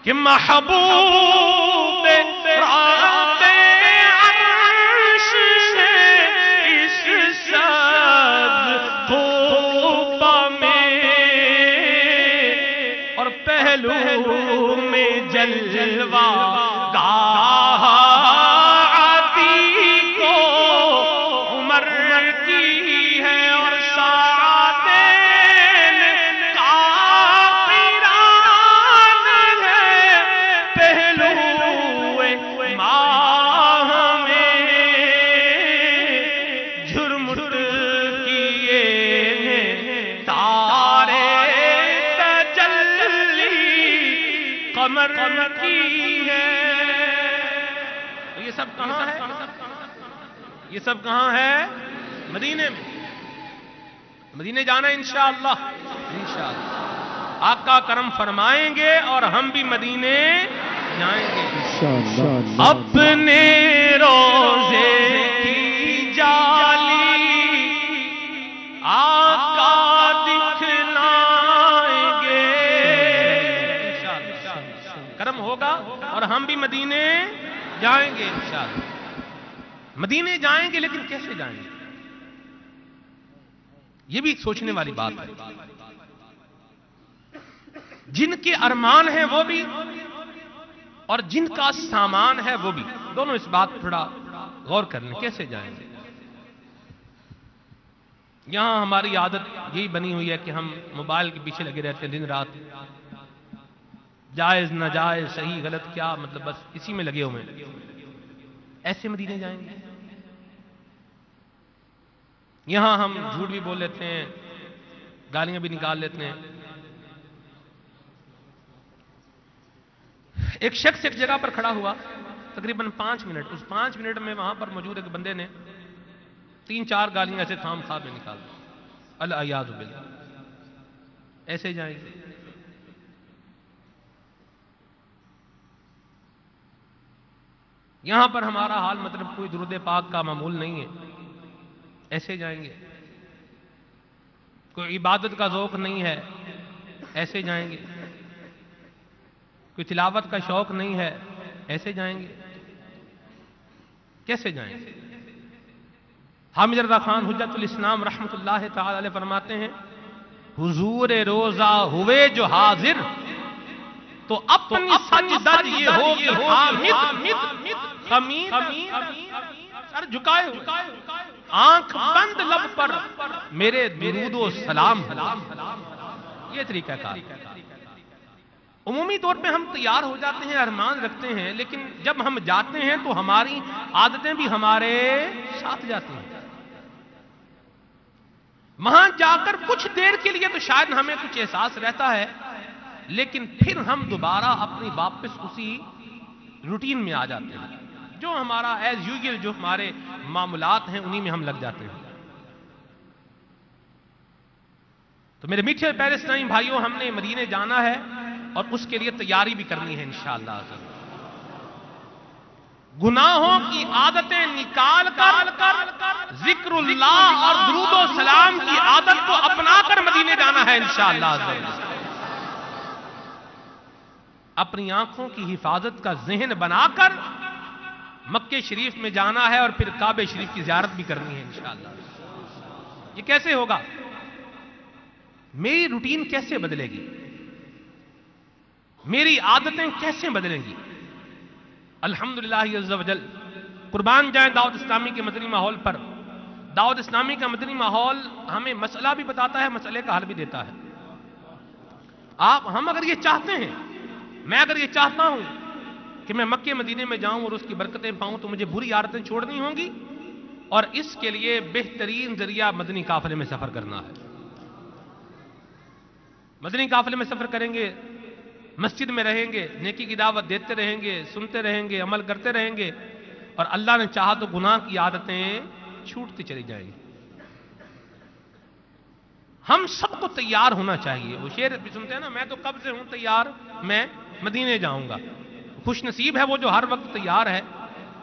کہ محبوب رب عرش ہے اس سبز قبہ میں، اور پہلو میں جلوہ گاہ عتی کو عمر کی ہے، اور ساتین کا قران ہے پہلو ماہ میں، جھرمٹ کیے تارے تجلی قمر کی ہے۔ یہ سب کہاں ہے؟ یہ سب کہاں ہے؟ مدینے میں۔ مدینے جانا انشاءاللہ، انشاءاللہ آقا کرم فرمائیں گے اور ہم بھی مدینے جائیں گے۔ اپنے روزے کی اور ہم بھی مدینے جائیں گے انشاءاللہ۔ مدینے جائیں گے لیکن کیسے جائیں گے؟ یہ بھی ایک سوچنے والی بات ہے۔ جن کے ارمان ہیں وہ بھی اور جن کا سامان ہے وہ بھی، دونوں اس بات پر تھوڑا غور کر لیں، کیسے جائیں گے؟ یہاں ہماری عادت یہی بنی ہوئی ہے کہ ہم موبائل کے پیچھے لگے رہتے ہیں دن رات، جائز ناجائز صحیح غلط کیا، مطلب بس اسی میں لگے ہوئے ہیں۔ ایسے مدینے جائیں گے؟ یہاں ہم جھوٹ بھی بول لیتے ہیں، گالیاں بھی نکال لیتے ہیں۔ ایک شخص ایک جگہ پر کھڑا ہوا تقریباً 5 منٹ، اس 5 منٹ میں وہاں پر موجود ایک بندے نے 3-4 گالیاں ایسے خام خواب میں نکال دی، الیاذ باللہ۔ ایسے جائیں گے؟ یہاں پر ہمارا حال مطلب کوئی درود پاک کا معمول نہیں ہے، ایسے جائیں گے؟ کوئی عبادت کا ذوق نہیں ہے، ایسے جائیں گے؟ کوئی تلاوت کا شوق نہیں ہے، ایسے جائیں گے؟ کیسے جائیں گے؟ حامد رضا خان حجت الاسلام رحمت اللہ تعالی علیہ فرماتے ہیں، حضور روزہ ہوئے جو حاضر تو اپنی سجدت یہ ہو کہ حامد خمید سر جھکائے ہوئے، آنکھ بند لب پر میرے درود و سلام۔ یہ طریقہ کار۔ عمومی طور پہ ہم تیار ہو جاتے ہیں، ارمان رکھتے ہیں، لیکن جب ہم جاتے ہیں تو ہماری عادتیں بھی ہمارے ساتھ جاتی ہیں۔ وہاں جا کر کچھ دیر کے لیے تو شاید ہمیں کچھ احساس رہتا ہے، لیکن پھر ہم دوبارہ اپنی واپس اسی روٹین میں آ جاتے ہیں، جو ہمارا ایز یوزول جو ہمارے معاملات ہیں انہی میں ہم لگ جاتے ہیں۔ تو میرے میٹھے پیارے اسلامی بھائیوں، ہم نے مدینے جانا ہے اور اس کے لیے تیاری بھی کرنی ہے انشاءاللہ۔ گناہوں کی عادتیں نکال کر ذکر اللہ اور درود و سلام کی عادت کو اپنا کر مدینے جانا ہے انشاءاللہ۔ اپنی آنکھوں کی حفاظت کا ذہن بنا کر مکہ شریف میں جانا ہے اور پھر کعبہ شریف کی زیارت بھی کرنی ہے انشاءاللہ۔ یہ کیسے ہوگا؟ میری روٹین کیسے بدلے گی؟ میری عادتیں کیسے بدلیں گی؟ الحمدللہ عز و جل، قربان جائیں دعوت اسلامی کے مدنی ماحول پر۔ دعوت اسلامی کا مدنی ماحول ہمیں مسئلہ بھی بتاتا ہے، مسئلے کا حل بھی دیتا ہے۔ ہم اگر یہ چاہتے ہیں، میں اگر یہ چاہتا ہوں کہ میں مکہ مدینے میں جاؤں اور اس کی برکتیں پاؤں، تو مجھے بری عادتیں چھوڑنی ہوں گی، اور اس کے لیے بہترین ذریعہ مدنی قافلے میں سفر کرنا ہے۔ مدنی قافلے میں سفر کریں گے، مسجد میں رہیں گے، نیکی کی دعوت دیتے رہیں گے، سنتے رہیں گے، عمل کرتے رہیں گے، اور اللہ نے چاہا تو گناہ کی عادتیں چھوٹتی چلی جائیں گی۔ ہم سب کو تیار ہونا چاہیے۔ وہ شعر بھی سنتے ہیں نا، میں تو کب سے ہوں تیار، میں مدینے جاؤں گا۔ خوش نصیب ہے وہ جو ہر وقت تیار ہے،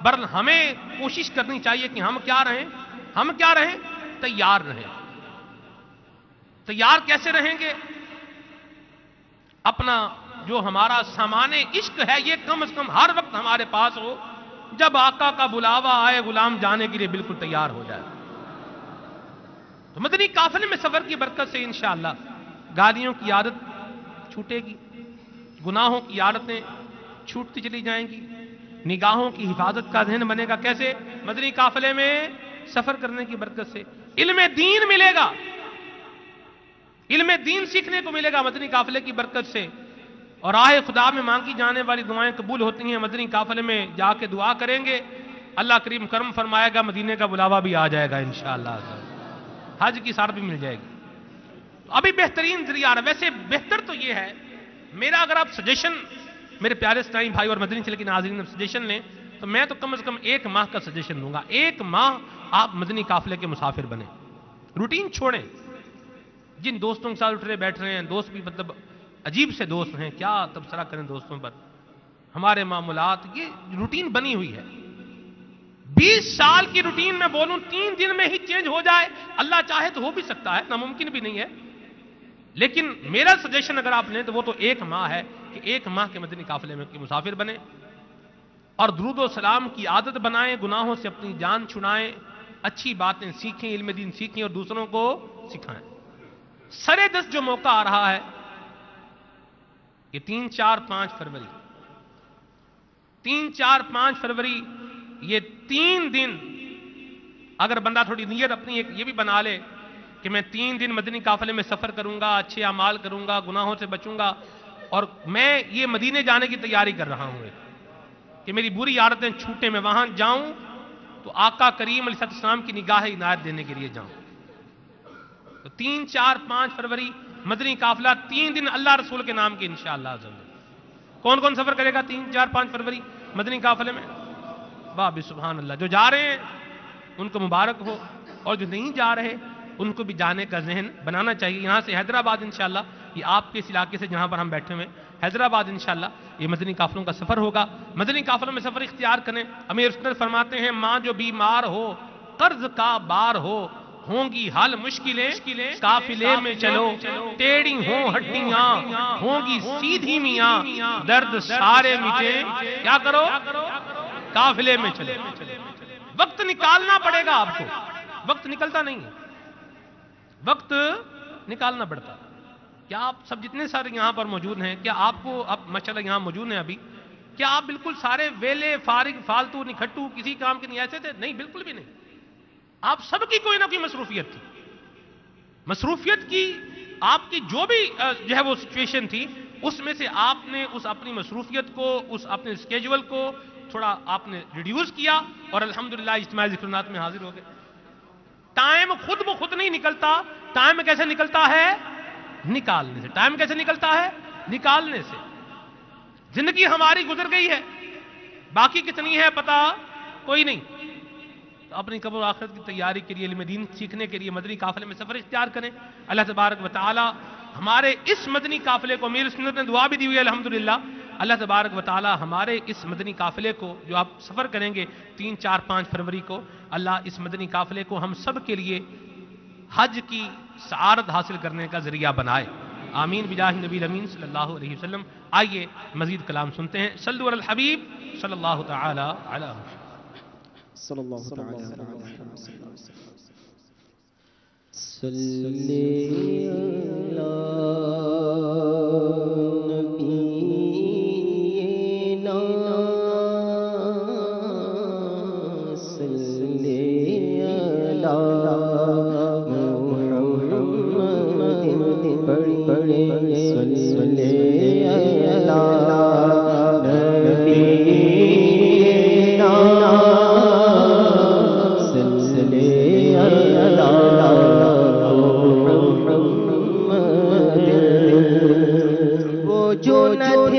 برل ہمیں کوشش کرنی چاہیے کہ ہم کیا رہیں؟ تیار رہیں۔ تیار کیسے رہیں گے؟ اپنا جو ہمارا سامان عشق ہے یہ کم از کم ہر وقت ہمارے پاس ہو، جب آقا کا بلاوا آئے غلام جانے کے لیے بالکل تیار ہو جائے۔ تو مدنی قافلے میں سفر کی برکت سے انشاءاللہ گالیوں کی عادت چھوٹے گی، گناہوں کی عادتیں چھوٹتی چلی جائیں گی، نگاہوں کی حفاظت کا ذہن بنے گا۔ کیسے؟ مدنی قافلے میں سفر کرنے کی برکت سے علم دین ملے گا، علم دین سیکھنے کو ملے گا مدنی قافلے کی برکت سے، اور راہ خدا میں مانگی جانے والی دعائیں قبول ہوتی ہیں۔ مدنی قافلے میں جا کے دعا کریں گے، اللہ کریم کرم فرمائے گا، مدینے کا بلاوا بھی آ جائے گا انشاءاللہ، حج کی سار بھی مل جائے گی۔ ابھی بہترین ذریعہ ہے۔ ویسے بہتر تو یہ ہے، میرا اگر آپ سجیشن میرے پیارے اسلامی بھائی اور مدنی چینل کے ناظرین سجیشن لیں تو میں تو کم از کم 1 ماہ کا سجیشن دوں گا۔ 1 ماہ آپ مدنی قافلے کے مسافر بنیں، روٹین چھوڑیں۔ جن دوستوں کے ساتھ اٹھ رہے بیٹھ رہے ہیں، دوست بھی مطلب عجیب سے دوست ہیں، کیا تبصرہ کریں دوستوں پر، ہمارے معاملات، یہ روٹین بنی ہوئی ہے۔ 20 سال کی روٹین میں بولوں 3 دن میں ہی چینج ہو جائے، اللہ چاہے تو ہو بھی سکتا ہے، ناممکن بھی نہیں ہے، لیکن میرا سجیشن اگر آپ لیں تو وہ تو 1 ماہ ہے کہ 1 ماہ کے مدنی قافلے میں مسافر بنے۔ اور درود و سلام کی عادت بنائیں، گناہوں سے اپنی جان چھڑائیں، اچھی باتیں سیکھیں، علم دین سیکھیں اور دوسروں کو سکھائیں۔ سرے دست جو موقع آ رہا ہے یہ 3، 4، 5 فروری، 3، 4، 5 فروری، یہ 3 دن اگر بندہ تھوڑی نیت اپنی ایک یہ بھی بنا لے کہ میں 3 دن مدنی قافلے میں سفر کروں گا، اچھے اعمال کروں گا، گناہوں سے بچوں گا، اور میں یہ مدینے جانے کی تیاری کر رہا ہوں کہ میری بری عادتیں چھوٹیں، میں وہاں جاؤں تو آقا کریم علیہ السلام کی نگاہ عنایت دینے کے لیے جاؤں۔ تو 3، 4، 5 فروری مدنی قافلہ 3 دن اللہ رسول کے نام کی انشاءاللہ عز و جل۔ کون کون سفر کرے گا 3، 4، 5 فروری مدنی قافلے میں؟ واہ بھی سبحان اللہ، جو جا رہے ہیں ان کو مبارک ہو، اور جو نہیں جا رہے ان کو بھی جانے کا ذہن بنانا چاہیے۔ یہاں سے حیدرآباد انشاءاللہ، یہ آپ کے اس علاقے سے جہاں پر ہم بیٹھے ہوئے حیدرآباد انشاءاللہ یہ مدنی قافلوں کا سفر ہوگا۔ مدنی قافلوں میں سفر اختیار کریں۔ امیر سنت فرماتے ہیں ماں جو بیمار ہو، قرض کا بار ہو، ہوں گی حل مشکلیں، قافلے میں چلو، ٹیڑھی ہوں ہڈیاں، ہوں گی سیدھی میاں، درد سارے مٹے، کیا کرو؟ قافلے میں چلو۔ وقت نکالنا پڑے گا آپ کو، وقت نکلتا نہیں ہے، وقت نکالنا پڑتا۔ کیا آپ سب جتنے سارے یہاں پر موجود ہیں، کیا آپ کو اب ماشاءاللہ یہاں موجود ہیں ابھی، کیا آپ بالکل سارے ویلے فارغ فالتو نکھٹو کسی کام کے نہیں ایسے تھے؟ نہیں، بالکل بھی نہیں۔ آپ سب کی کوئی نہ کوئی مصروفیت تھی، مصروفیت کی آپ کی جو بھی جو ہے وہ سچویشن تھی، اس میں سے آپ نے اس اپنی مصروفیت کو، اس اپنے اسکیجول کو تھوڑا آپ نے ریڈیوس کیا اور الحمدللہ اجتماعی ذکرنات میں حاضر ہو گئے۔ ٹائم خود بخود نہیں نکلتا، ٹائم کیسے نکلتا ہے؟ نکالنے سے۔ ٹائم کیسے نکلتا ہے؟ نکالنے سے۔ زندگی ہماری گزر گئی ہے، باقی کتنی ہے پتہ کوئی نہیں۔ تو اپنی قبر و آخرت کی تیاری کے لیے، علم دین سیکھنے کے لیے مدنی قافلے میں سفر اختیار کریں۔ اللہ تبارک و تعالی ہمارے اس مدنی قافلے کو، امیر سنت نے دعا بھی دی ہوئی ہے الحمدللہ، اللہ تبارک و تعالی ہمارے اس مدنی قافلے کو جو آپ سفر کریں گے 3، 4، 5 فروری کو، اللہ اس مدنی قافلے کو ہم سب کے لیے حج کی سعادت حاصل کرنے کا ذریعہ بنائے۔ آمین بجاہ نبی الامین صلی اللہ علیہ وسلم۔ آئیے مزید کلام سنتے ہیں۔ صلوا علی الحبیب صلی اللہ تعالی علی محمد صلی اللہ تعالی علیہ وسلم۔ جانے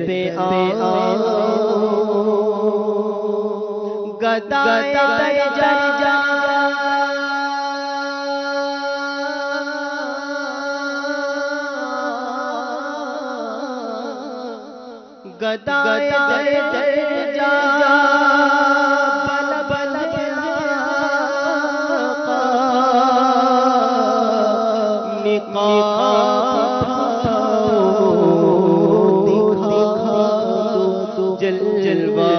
پہ گدائے درجہ گدائے درجہ بل جلوہ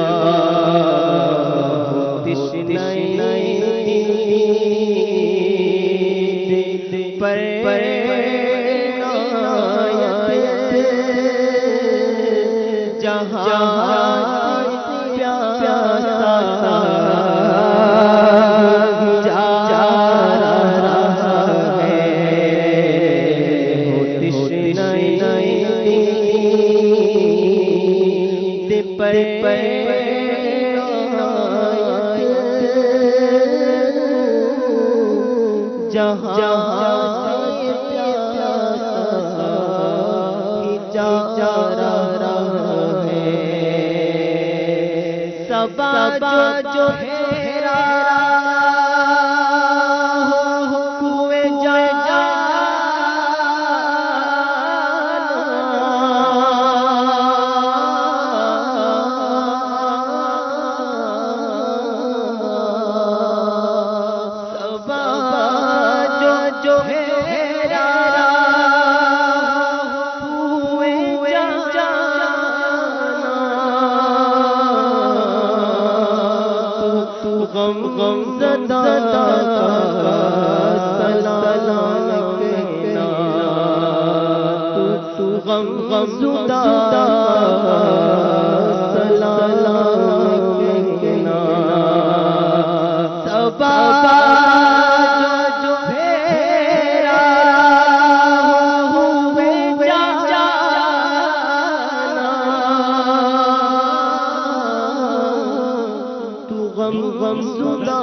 پر جو ہیرا ہوئے جو ہیرا غم زدہ سلام کہنا تو غم زدہ سلام کہنا سبا جو بھیرا ہوئے جانا تو غم زدہ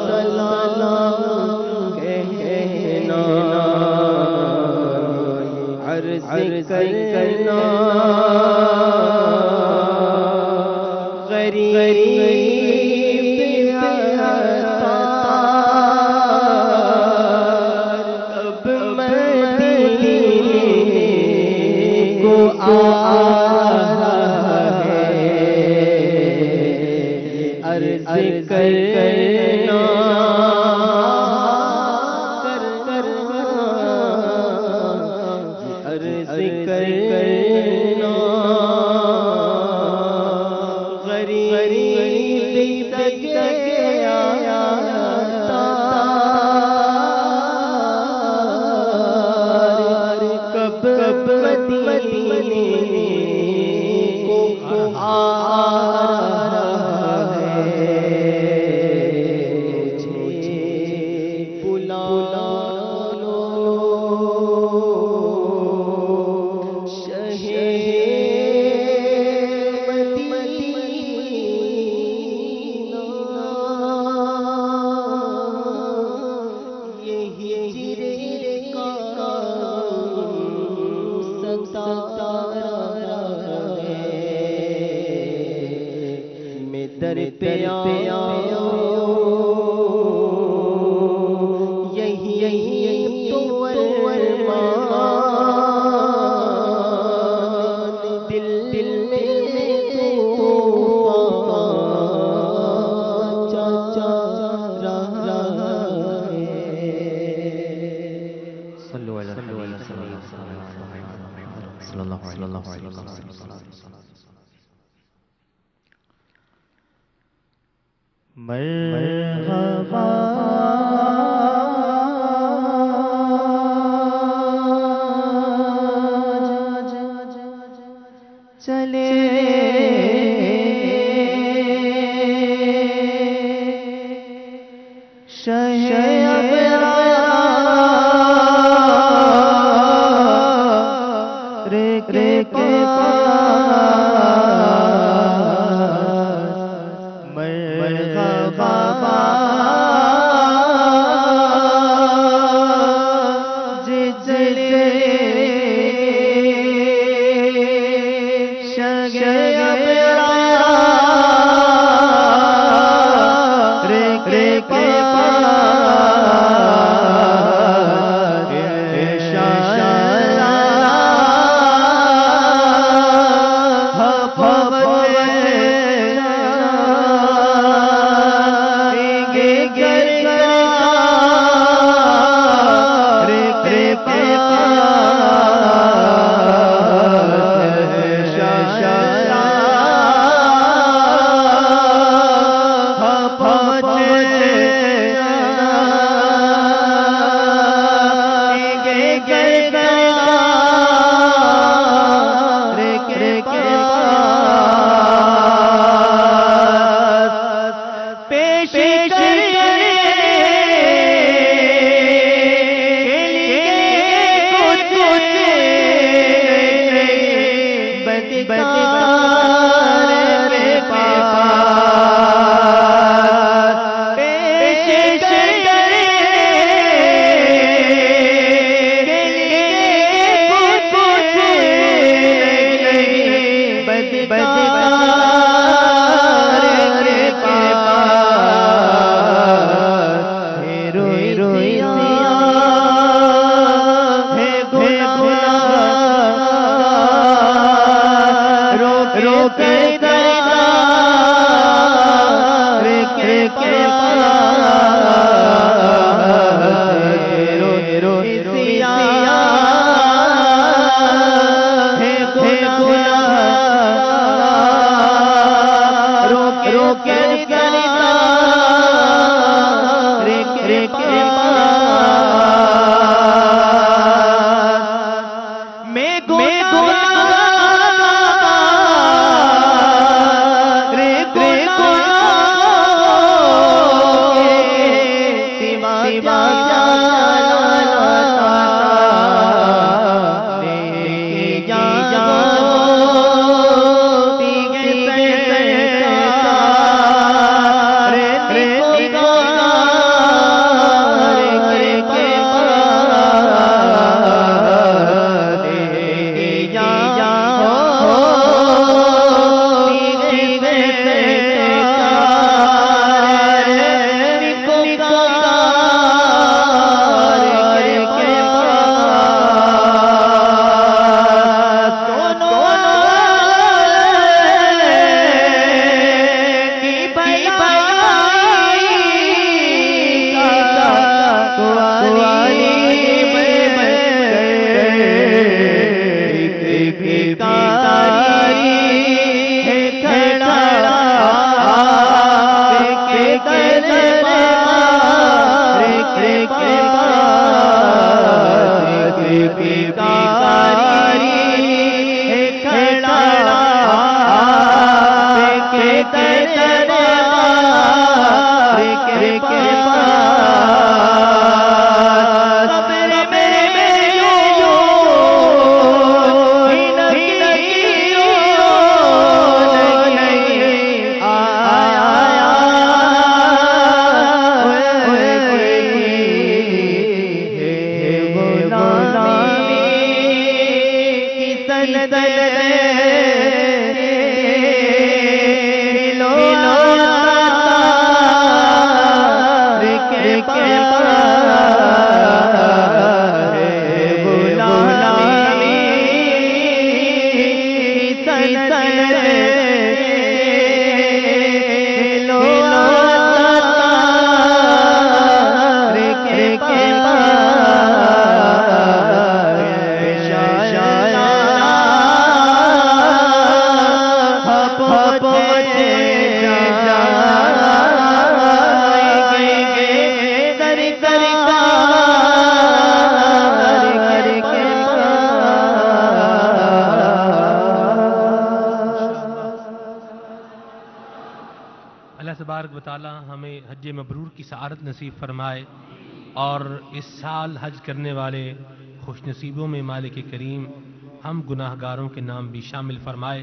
سلام کہنا عرض کرنا غریب اب مدینے کو آ عرض کرنا عرض کرنا غریب تک آیا کب مدینے کو آ در پہ آؤ یہی تو ارمان دل میں چاچا رہا صلو علی صلی اللہ علیہ وسلم مرحبا چلے شہر کے پاس تبارک و تعالی ہمیں حج مبرور کی سعادت نصیب فرمائے اور اس سال حج کرنے والے خوش نصیبوں میں مالک کریم ہم گناہگاروں کے نام بھی شامل فرمائے.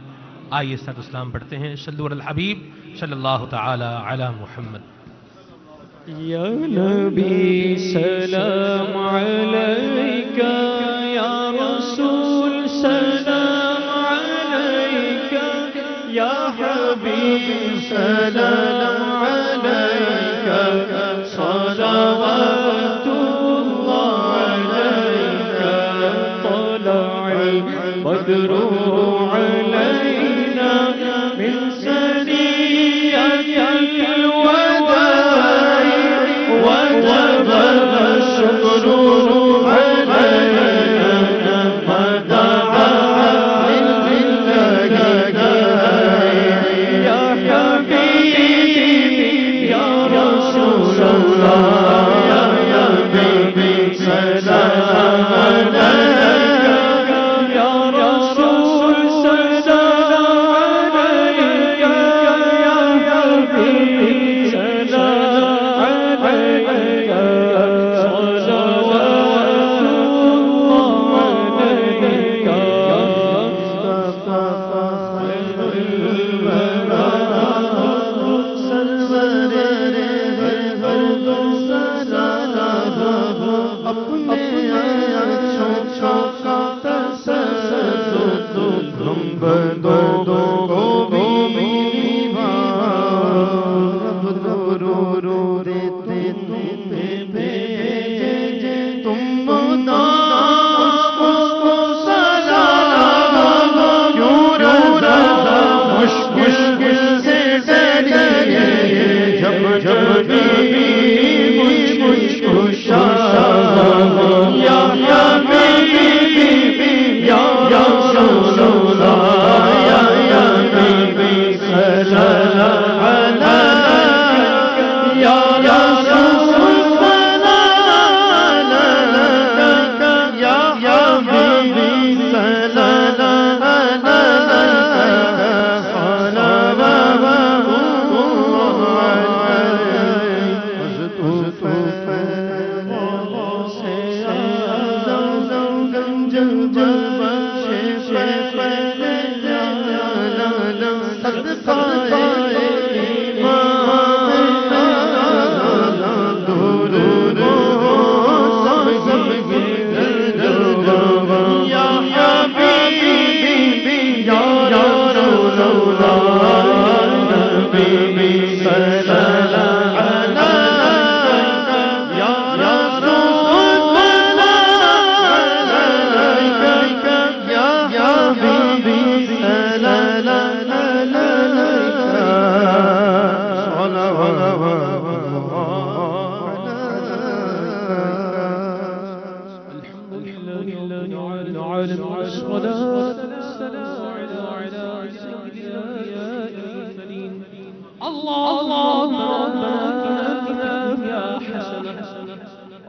آئیے صلوات و سلام پڑھتے ہیں. صلو علی الحبیب صلی اللہ تعالی علی محمد. یا نبی سلام علیکہ، یا رسول سلام علیکہ، یا حبیب سلام علیکہ، صلوات اللہ علیکہ، طلع البدر علینا من ثنیۃ الوداع وجب الشکر علینا ما دعا للہ یا حبیبی یا رسول اللہ یا حبیبی سلام علیکہ یا رسول سلام علیکہ یا حبیبی سلام علیکہ صلوات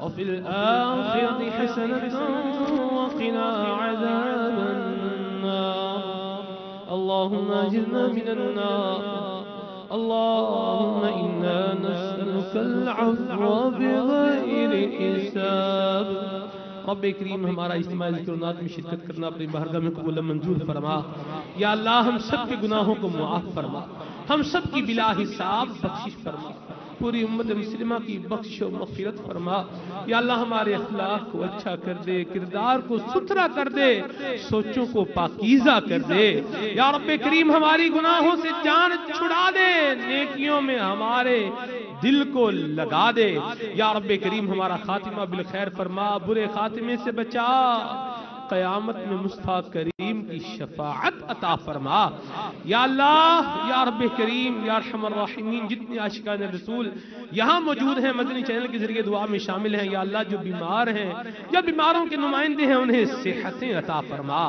وفي الآخرة حسنة وقنا عذاب النار. اللهم أجرنا من النار. اللهم إنا نسألك العفو بغير حساب. رب کریم ہمارا اجتماع ذکر و نات میں شرکت کرنا اپنی بارگاہ میں قبول منظور فرما. یا اللہ ہم سب کے گناہوں کو معاف فرما، ہم سب کی بلا حساب بخشش فرما، پوری امت مسلمہ کی بخش و مغفرت فرما. یا اللہ ہمارے اخلاق کو اچھا کر دے، کردار کو ستھرا کر دے، سوچوں کو پاکیزہ کر دے. یا رب کریم ہماری گناہوں سے جان چھڑا دے، نیکیوں میں ہمارے دل کو لگا دے. یا رب کریم ہمارا خاتمہ بالخیر فرما، برے خاتمے سے بچا، قیامت میں مصطفیٰ کریم کی شفاعت عطا فرما. یا اللہ، یا رب کریم، یا ارحم الراحمین، جتنے عاشقان رسول یہاں موجود ہیں، مدنی چینل کے ذریعے دعا میں شامل ہیں، یا اللہ جو بیمار ہیں یا بیماروں کے نمائندے ہیں انہیں صحتیں عطا فرما،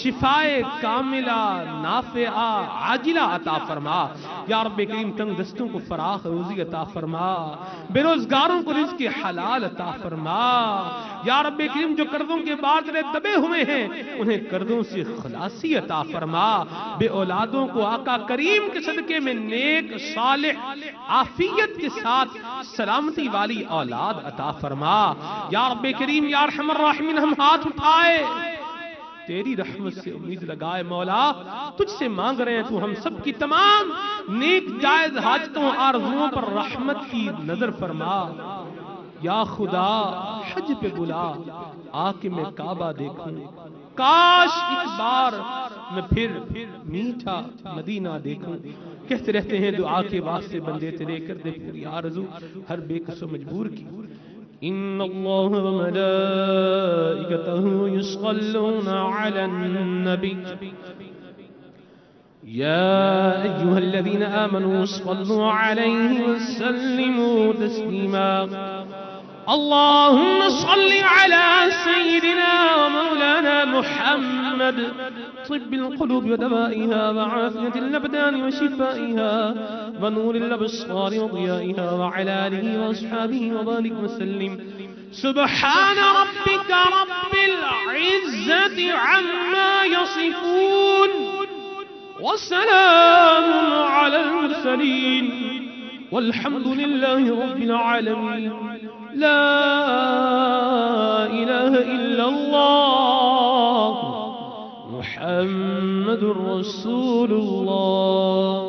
شفائے کاملہ نافعہ عاجلہ عطا فرما. یا رب کریم تنگ دستوں کو فراخ روزی عطا فرما، بے روزگاروں کو رزق حلال عطا فرما. یا رب کریم جو قرضوں کے بادلے دبے ہوئے ہیں انہیں قرضوں سے خلاصی عطا فرما. بے اولادوں کو آقا کریم کے صدقے میں نیک صالح عافیت کے ساتھ سلامتی والی اولاد عطا فرما. یا رب کریم، یا ارحم الراحمین، ہم ہاتھ اٹھائے تیری رحمت سے امید لگائے، مولا تجھ سے مانگ رہے ہیں تو ہم سب کی تمام نیک جائز حاجتوں آرزوؤں پر رحمت کی نظر فرما. یا خدا حج پہ بلا، آ کے میں کعبہ دیکھوں، کاش ایک بار میں پھر میٹھا مدینہ دیکھوں. کہتے رہتے ہیں دعا کے واسطے بندے تیرے کر دے پوری آرزو ہر بے کس و مجبور کی. ان اللہ وملائکتہ یصلون علی النبی یا ایہا الذین آمنوا صلوا علیہ وسلموا تسلیما. اللهم صل على سيدنا ومولانا محمد طب القلوب ودوائها وعافية الأبدان وشفائها ونور الأبصار وضيائها وعلى آله وأصحابه وبارك وسلم. سبحان ربك رب العزة عما يصفون وسلام على المرسلين والحمد لله رب العالمين. لا إله إلا الله محمد رسول الله.